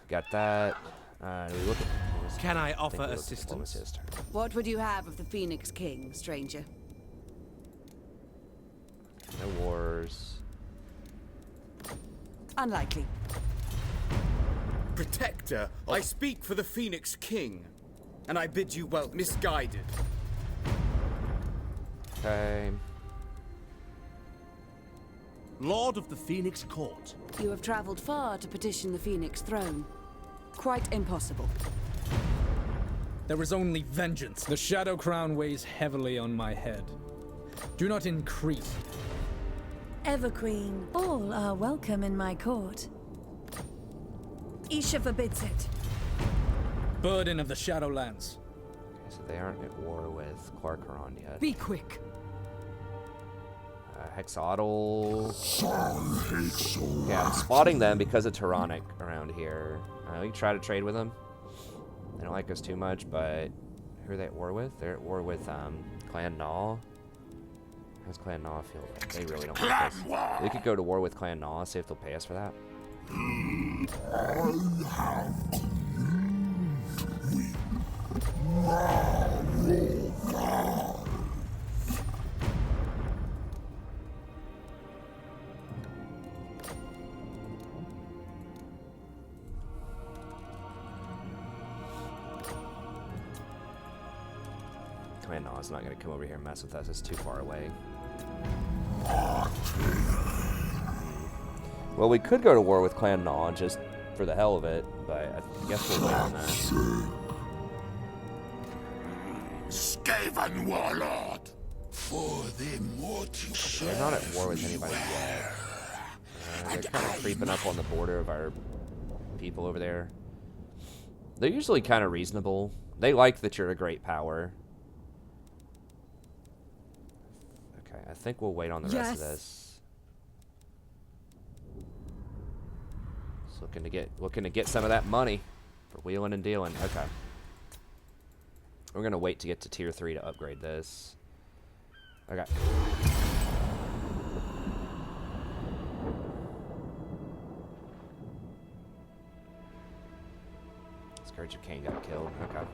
Got that. Do we look at Can I offer think we look at assistance? diplomacy this turn. What would you have of the Phoenix King, stranger? No wars. Unlikely. Protector, I speak for the Phoenix King, and I bid you well. Misguided. Okay. Lord of the Phoenix Court. You have traveled far to petition the Phoenix throne. Quite impossible. There is only vengeance. The Shadow Crown weighs heavily on my head. Do not increase. Everqueen, all are welcome in my court. Isha forbids it. Burden of the Shadowlands. So they aren't at war with Quarkaron yet. Be quick. Hexaodal. Yeah, I'm spotting them because of Tyrannic around here. We can try to trade with them. They don't like us too much, but who are they at war with? They're at war with Clan Gnaw. How's Clan Gnaw feel? They really don't like us. We could go to war with Clan Gnaw, see if they'll pay us for that. Clan Gnaw's not going to come over here and mess with us. It's too far away. Well, we could go to war with Clan Gnaw just for the hell of it, but I guess we'll wait on that. Skaven warlord, for the mortal. They're not at war with anybody yet. They're kind of creeping up on the border of our people over there. They're usually kind of reasonable. They like that you're a great power. Okay, I think we'll wait on the rest of this. Just looking to get some of that money for wheeling and dealing. Okay. We're gonna wait to get to tier 3 to upgrade this. Okay. Scourge of Cain got killed. Okay.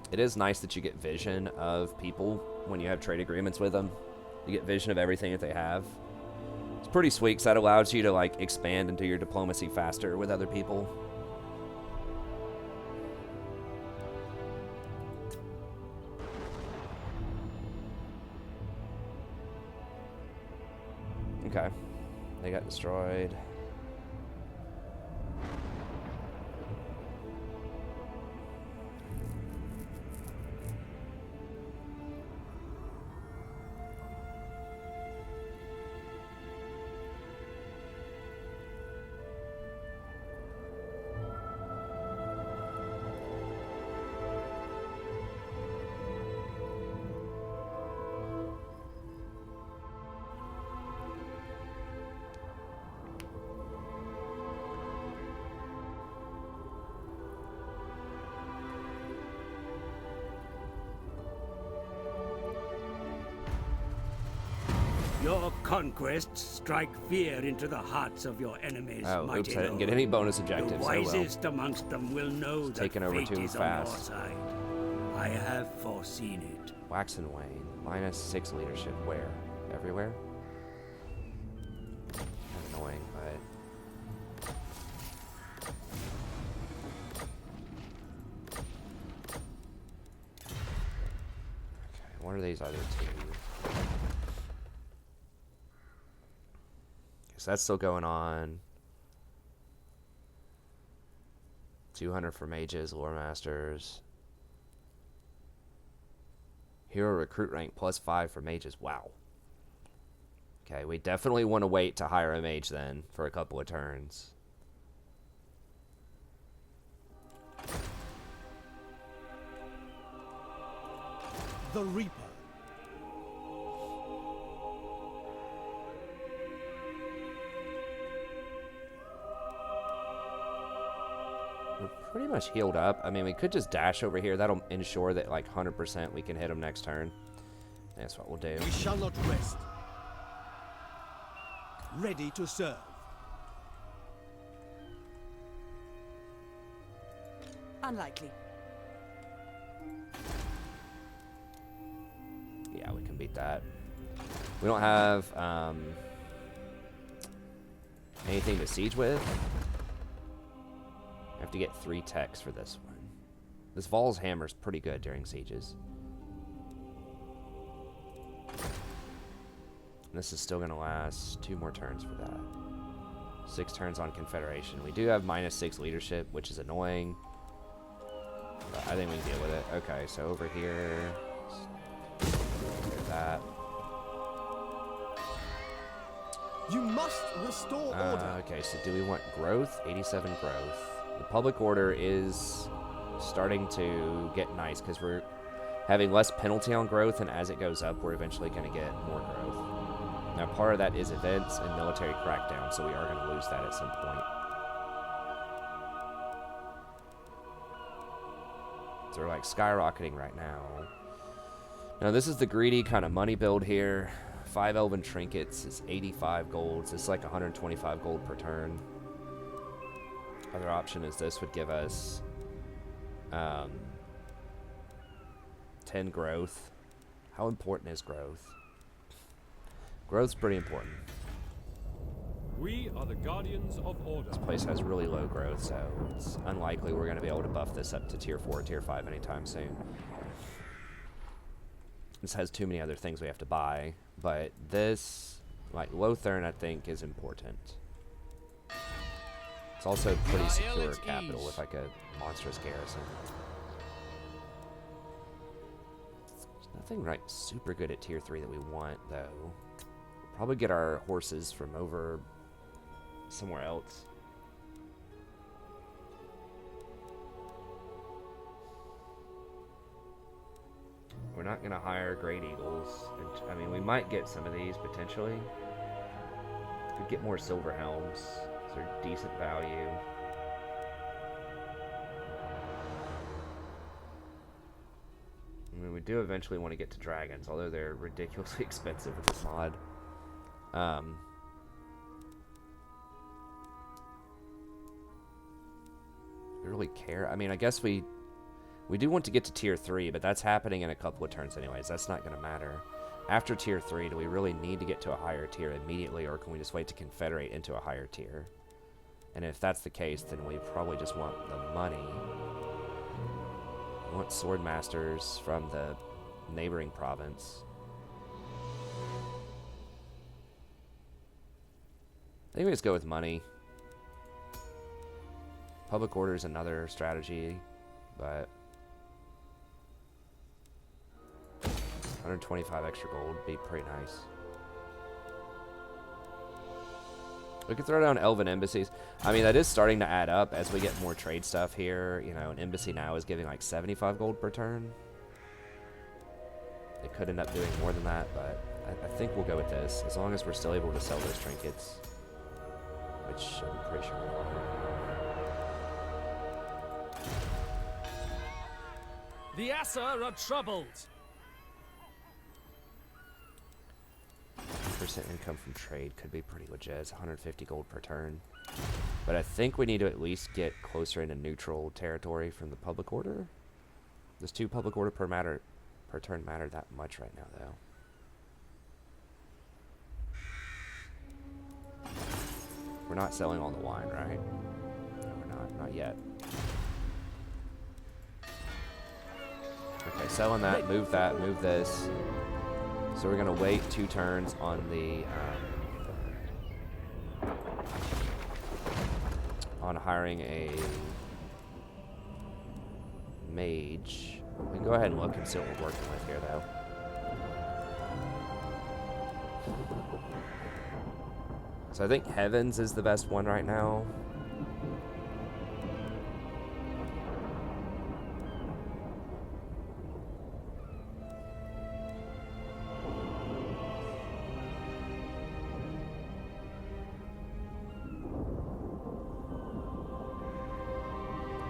It is nice that you get vision of people when you have trade agreements with them. You get vision of everything that they have. It's pretty sweet because that allows you to like expand into your diplomacy faster with other people. Okay. They got destroyed. Your conquests strike fear into the hearts of your enemies. Oh, oops, I didn't get any bonus objectives. The wisest amongst them will know that taken over fate too is fast. on your side. I have foreseen it. Wax and Wane. -6 leadership. Where? Everywhere? Kind of annoying, but... Okay, what are these other two? So that's still going on. 200 for mages, lore masters. Hero recruit rank +5 for mages. Wow. Okay, we definitely want to wait to hire a mage then for a couple of turns. The Reaper. We're pretty much healed up. I mean, we could just dash over here. That'll ensure that like 100% we can hit him next turn. That's what we'll do. We shall not rest. Ready to serve. Unlikely. Yeah, we can beat that. We don't have anything to siege with. I have to get 3 techs for this one. This Vol's hammer's pretty good during sieges. This is still going to last 2 more turns for that. 6 turns on Confederation. We do have -6 leadership, which is annoying. But I think we can deal with it. Okay, so over here. There's that. You must restore order. Okay, so do we want growth? 87 growth. The public order is starting to get nice because we're having less penalty on growth, and as it goes up, we're eventually going to get more growth. Now, part of that is events and military crackdown, so we are going to lose that at some point. So we're like skyrocketing right now. Now, this is the greedy kind of money build here. 5 elven trinkets is 85 gold. So it's like 125 gold per turn. Other option is this would give us 10 growth. How important is growth? Growth's pretty important. We are the guardians of order. This place has really low growth, so it's unlikely we're going to be able to buff this up to tier 4 or tier 5 anytime soon. This has too many other things we have to buy, but this, like Lothern, I think is important. It's also pretty secure capital with like a monstrous garrison. There's nothing like super good at tier 3 that we want though. We'll probably get our horses from over somewhere else. We're not going to hire Great Eagles. I mean, we might get some of these potentially. Could get more Silver Helms. They're decent value. I mean, we do eventually want to get to dragons, although they're ridiculously expensive with this mod. We really care. I mean, I guess we do want to get to tier 3, but that's happening in a couple of turns anyways. That's not going to matter. After tier 3, do we really need to get to a higher tier immediately, or can we just wait to confederate into a higher tier? And if that's the case, then we probably just want the money. We want sword masters from the neighboring province. I think we just go with money. Public order is another strategy, but 125 extra gold would be pretty nice. We could throw down elven embassies. I mean, that is starting to add up as we get more trade stuff here. You know, an embassy now is giving like 75 gold per turn. It could end up doing more than that, but I think we'll go with this, as long as we're still able to sell those trinkets, which I'm pretty sure we are. The Assa are troubled. 10% income from trade could be pretty legit. It's 150 gold per turn. But I think we need to at least get closer into neutral territory from the public order. Does 2 public order per turn matter that much right now, though? We're not selling all the wine, right? No, we're not yet. Okay, selling that, move this. So we're gonna wait 2 turns on the on hiring a Mage. We can go ahead and look and see what we're working with here, though. So I think Heavens is the best one right now.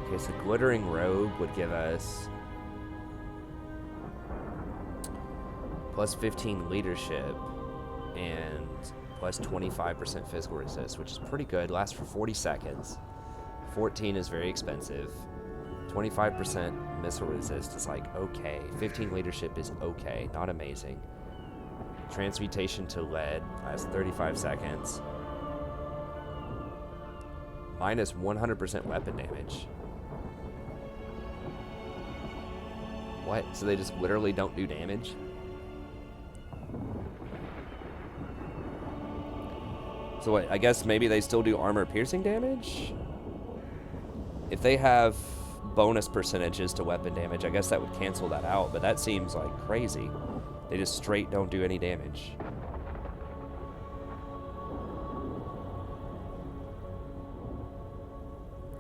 Okay, so Glittering Robe would give us plus 15 leadership and plus 25% physical resist, which is pretty good. Lasts for 40 seconds. 14 is very expensive. 25% missile resist is like okay. 15 leadership is okay, not amazing. Transmutation to lead lasts 35 seconds. Minus 100% weapon damage. What? So they just literally don't do damage? So what, I guess maybe they still do armor piercing damage? If they have bonus percentages to weapon damage, I guess that would cancel that out, but that seems like crazy. They just straight don't do any damage.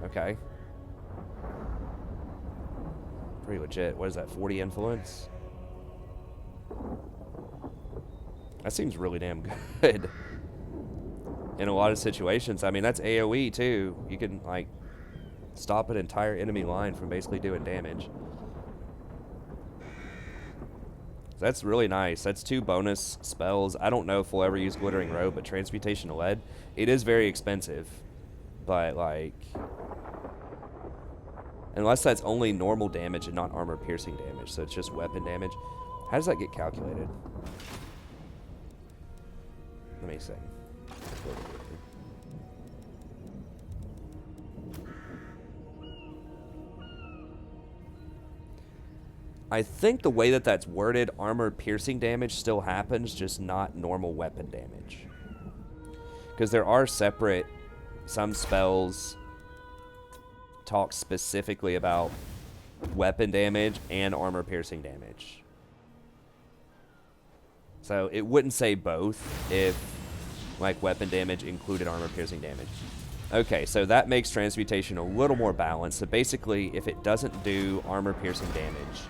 Okay. Pretty legit. What is that, 40 influence? That seems really damn good. In a lot of situations. I mean, that's AoE too. You can, like, stop an entire enemy line from basically doing damage. So that's really nice. That's 2 bonus spells. I don't know if we'll ever use Glittering Robe, but Transmutation to Lead, it is very expensive. But, like, unless that's only normal damage and not armor piercing damage, so it's just weapon damage. How does that get calculated? Let me see. I think the way that that's worded, armor piercing damage still happens, just not normal weapon damage. Because there are separate, some spells talk specifically about weapon damage and armor piercing damage. So it wouldn't say both if, like, weapon damage included armor piercing damage. Okay, so that makes Transmutation a little more balanced. So basically, if it doesn't do armor piercing damage,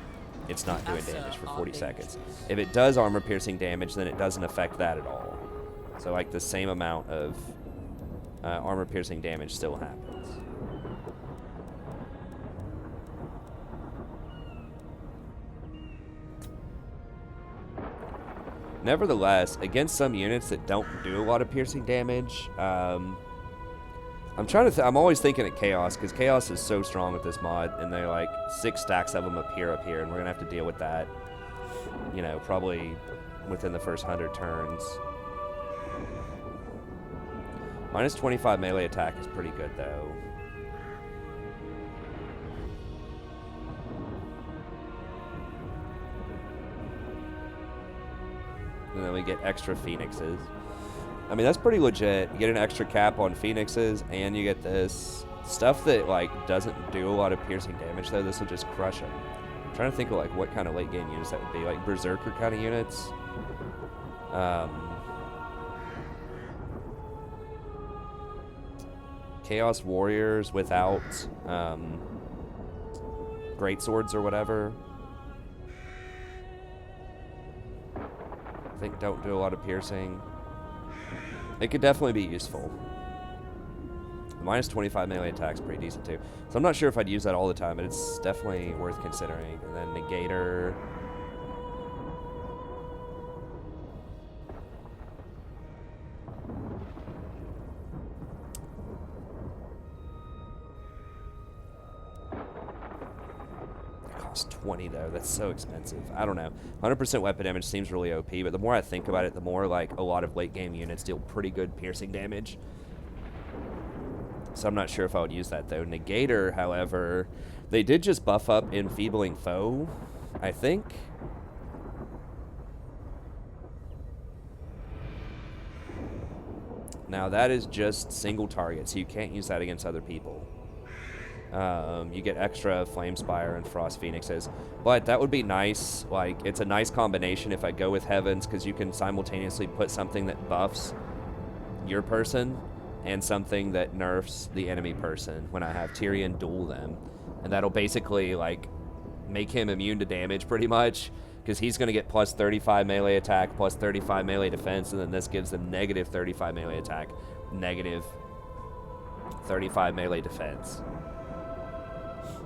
it's not doing damage for 40 seconds. If it does armor piercing damage, then it doesn't affect that at all. So, like, the same amount of armor piercing damage still happens. Nevertheless, against some units that don't do a lot of piercing damage, I'm always thinking of Chaos, because Chaos is so strong with this mod, and they're like 6 stacks of them appear up here, and we're gonna have to deal with that, you know, probably within the first 100 turns. Minus 25 melee attack is pretty good, though. And then we get extra Phoenixes. I mean, that's pretty legit. You get an extra cap on Phoenixes, and you get this stuff that, like, doesn't do a lot of piercing damage, though. This will just crush them. I'm trying to think of, like, what kind of late game units that would be. Like, Berserker kind of units. Chaos Warriors without Great Swords or whatever. I think don't do a lot of piercing. It could definitely be useful. Minus 25 melee attack is pretty decent too. So I'm not sure if I'd use that all the time, but it's definitely worth considering. And then Negator. It costs 20 though. That's so expensive. I don't know. 100% weapon damage seems really OP, but the more I think about it, the more, like, a lot of late game units deal pretty good piercing damage. So I'm not sure if I would use that though. Negator, however, they did just buff up Enfeebling Foe, I think. Now that is just single target, so you can't use that against other people. You get extra Flame Spire and Frost Phoenixes. But that would be nice. Like, it's a nice combination if I go with Heavens, because you can simultaneously put something that buffs your person and something that nerfs the enemy person when I have Tyrion duel them. And that'll basically, like, make him immune to damage pretty much, because he's going to get plus 35 melee attack, plus 35 melee defense, and then this gives them negative 35 melee attack, negative 35 melee defense.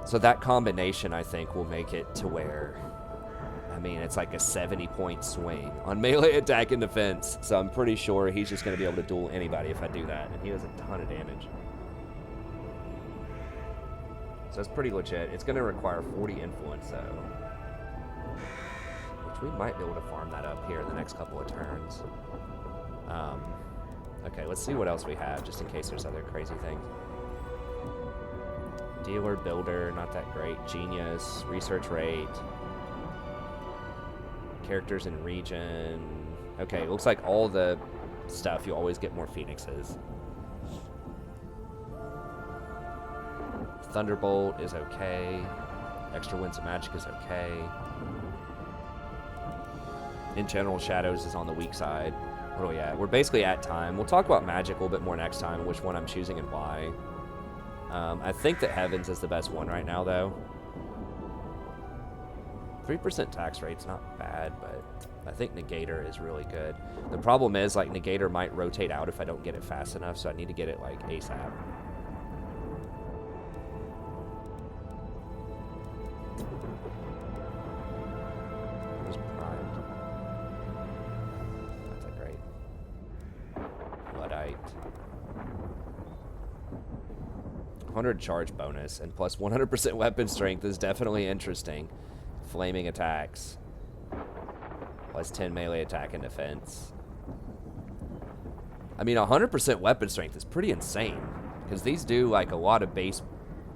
So that combination, I think, will make it to where, I mean, it's like a 70-point swing on melee attack and defense. So I'm pretty sure he's just going to be able to duel anybody if I do that. And he has a ton of damage. So it's pretty legit. It's going to require 40 influence, though. Which we might be able to farm that up here in the next couple of turns. Okay, let's see what else we have, just in case there's other crazy things. Dealer, Builder, not that great. Genius, Research Rate. Characters in Region. Okay, looks like all the stuff, you always get more Phoenixes. Thunderbolt is okay. Extra Winds of Magic is okay. In general, Shadows is on the weak side. What are we at? We're basically at time. We'll talk about Magic a little bit more next time, which one I'm choosing and why. I think that Heavens is the best one right now, though. 3% tax rate's not bad, but I think Negator is really good. The problem is, like, Negator might rotate out if I don't get it fast enough, so I need to get it, like, ASAP. Where's Primed? Not that great. Luddite. 100 charge bonus and plus 100% weapon strength is definitely interesting. Flaming attacks. Plus 10 melee attack and defense. I mean, 100% weapon strength is pretty insane, because these do like a lot of base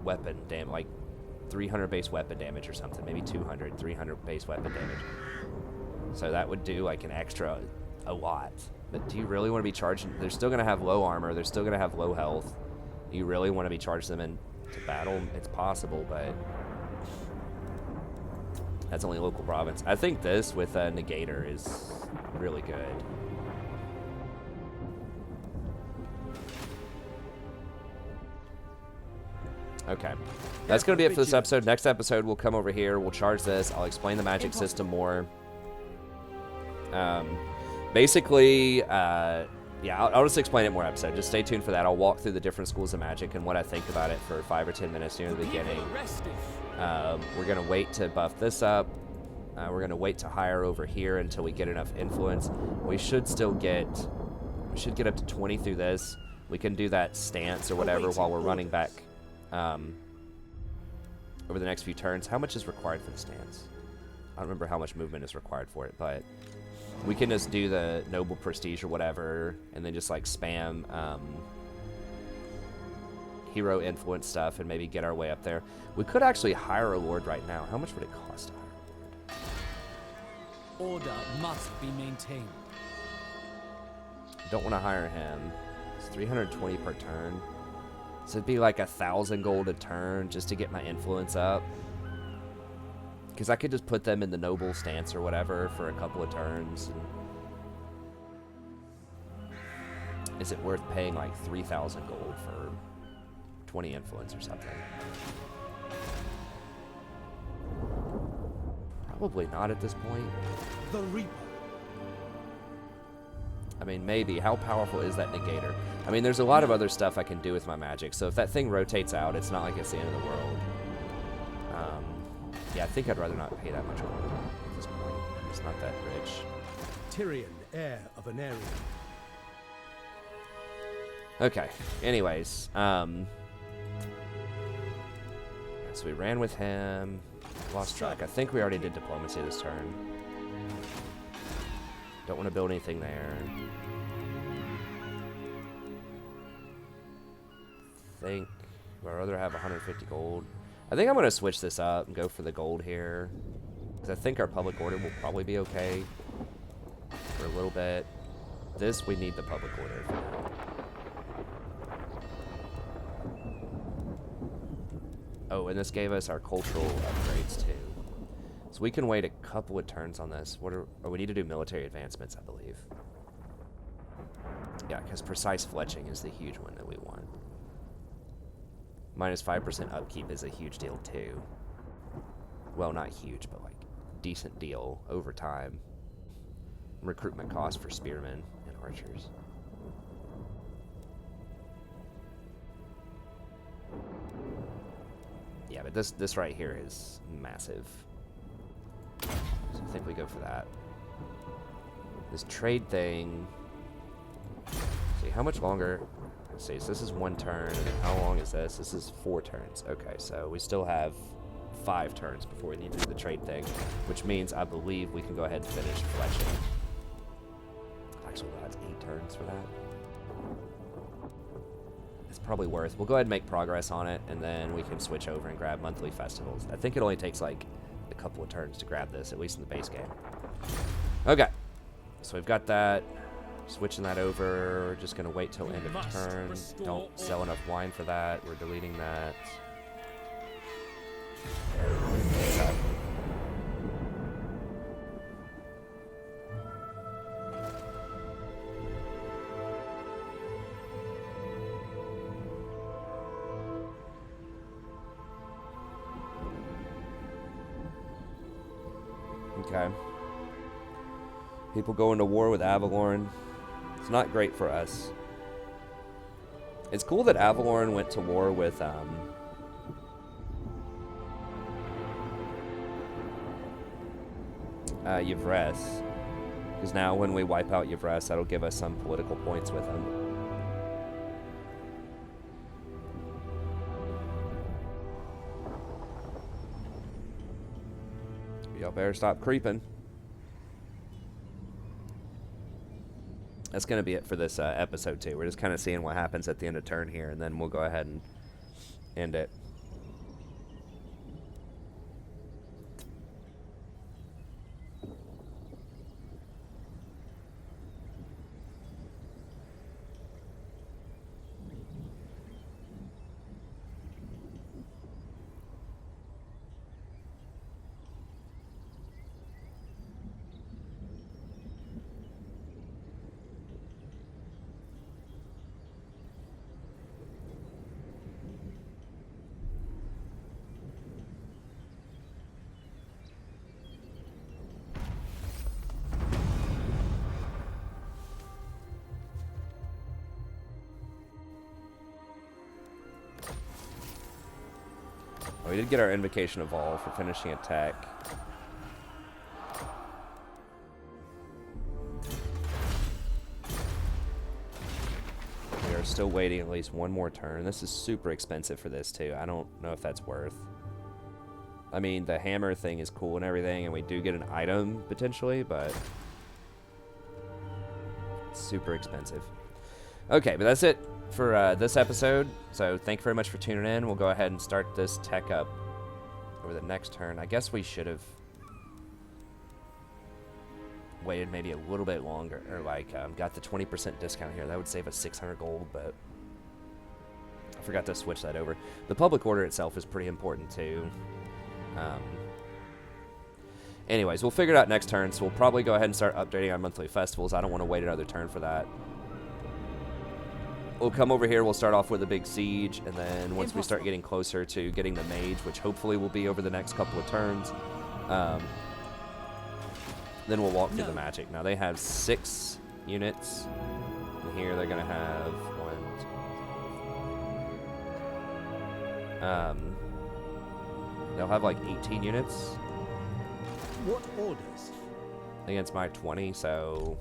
weapon damage, like 300 base weapon damage or something, maybe 200, 300 base weapon damage. So that would do like an extra, a lot. But do you really want to be charging? They're still going to have low armor. They're still going to have low health. You really want to be charging them into battle? It's possible, but that's only local province. I think this with a Negator is really good. Okay. That's going to be it for this episode. Next episode, we'll come over here. We'll charge this. I'll explain the magic system more. Basically, yeah, I'll just explain it more episode. Just stay tuned for that. I'll walk through the different schools of magic and what I think about it for 5 or 10 minutes near the beginning. We're going to wait to buff this up. We're going to wait to hire over here until we get enough influence. We should still get... We should get up to 20 through this. We can do that stance or whatever while we're running back over the next few turns. How much is required for the stance? I don't remember how much movement is required for it, but... We can just do the Noble Prestige or whatever, and then just like spam hero influence stuff and maybe get our way up there. We could actually hire a Lord right now. How much would it cost to hire a Lord? Order must be maintained. Don't want to hire him. It's 320 per turn. So it'd be like 1,000 gold a turn just to get my influence up. Because I could just put them in the noble stance or whatever for a couple of turns. Is it worth paying like 3,000 gold for 20 influence or something? Probably not at this point. The Reaper. I mean, maybe. How powerful is that Negator? I mean, there's a lot of other stuff I can do with my magic. So if that thing rotates out, it's not like it's the end of the world. Yeah, I think I'd rather not pay that much gold at this point. I'm just not that rich. Tyrion, heir of an area. Okay, anyways. So we ran with him. Lost track. I think we already did diplomacy this turn. Don't want to build anything there. I think I'd rather have 150 gold. I think I'm going to switch this up and go for the gold here. Because I think our public order will probably be okay for a little bit. This, we need the public order for now. Oh, and this gave us our cultural upgrades too. So we can wait a couple of turns on this. Oh, we need to do military advancements, I believe. Yeah, because precise fletching is the huge one that we want. Minus 5% upkeep is a huge deal too. Well, not huge, but like decent deal over time. Recruitment cost for spearmen and archers. Yeah, but this right here is massive. So I think we go for that. This trade thing. See, how much longer? Let's see, so this is 1 turn, and how long is this? This is 4 turns. Okay, so we still have 5 turns before we need to do the trade thing, which means I believe we can go ahead and finish fletching. Actually, that's 8 turns for that. It's probably worth. We'll go ahead and make progress on it, and then we can switch over and grab monthly festivals. I think it only takes like a couple of turns to grab this, at least in the base game. Okay, so we've got that. Switching that over. We're just gonna wait till end of turn. Don't sell enough wine for that. We're deleting that. Okay. People going to war with Avalorn. It's not great for us. It's cool that Avalorn went to war with Yvresse. Because now when we wipe out Yvresse, that'll give us some political points with him. Y'all better stop creeping. That's going to be it for this episode, too. We're just kind of seeing what happens at the end of turn here, and then we'll go ahead and end it. We did get our Invocation Evolve for finishing attack. We are still waiting at least 1 more turn. This is super expensive for this too. I don't know if that's worth. I mean, the hammer thing is cool and everything, and we do get an item potentially, but it's super expensive. Okay, but that's it for this episode. So thank you very much for tuning in. We'll go ahead and start this tech up over the next turn. I guess we should have waited maybe a little bit longer, or like got the 20% discount here. That would save us 600 gold, but I forgot to switch that over. The public order itself is pretty important too. Anyways, we'll figure it out next turn, so we'll probably go ahead and start updating our monthly festivals. I don't want to wait another turn for that. We'll come over here, we'll start off with a big siege, and then once we start getting closer to getting the mage, which hopefully will be over the next couple of turns, then we'll walk through the magic. Now they have 6 units, and here they're going to have 1, they'll have like 18 units. What orders? Against my 20, so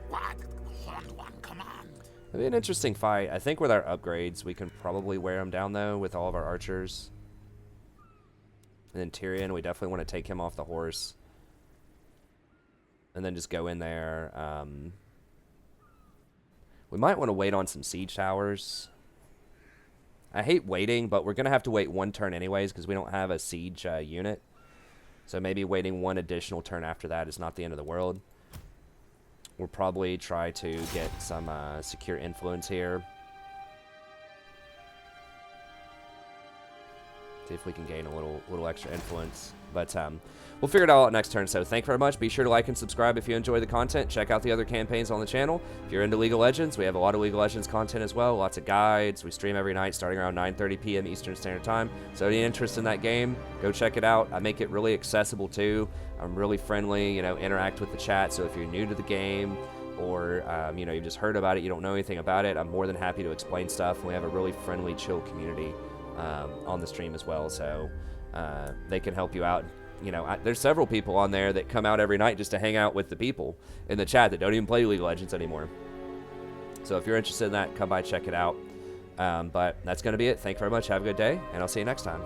What? Horned one, come on. it'll be an interesting fight. I think with our upgrades, we can probably wear them down, though, with all of our archers. And then Tyrion, we definitely want to take him off the horse. And then just go in there. We might want to wait on some siege towers. I hate waiting, but we're going to have to wait 1 turn anyways, because we don't have a siege unit. So maybe waiting 1 additional turn after that is not the end of the world. We'll probably try to get some secure influence here. See if we can gain a little extra influence. But we'll figure it all out next turn. So thank you very much. Be sure to like and subscribe if you enjoy the content. Check out the other campaigns on the channel. If you're into League of Legends, we have a lot of League of Legends content as well. Lots of guides. We stream every night starting around 9:30 p.m. Eastern Standard Time. So any interest in that game, go check it out. I make it really accessible too. I'm really friendly, you know, interact with the chat. So if you're new to the game, or you know, you've just heard about it, you don't know anything about it, I'm more than happy to explain stuff. We have a really friendly, chill community on the stream as well, so they can help you out. You know, there's several people on there that come out every night just to hang out with the people in the chat that don't even play League of Legends anymore. So if you're interested in that, come by, check it out. But that's going to be it. Thank you very much. Have a good day, and I'll see you next time.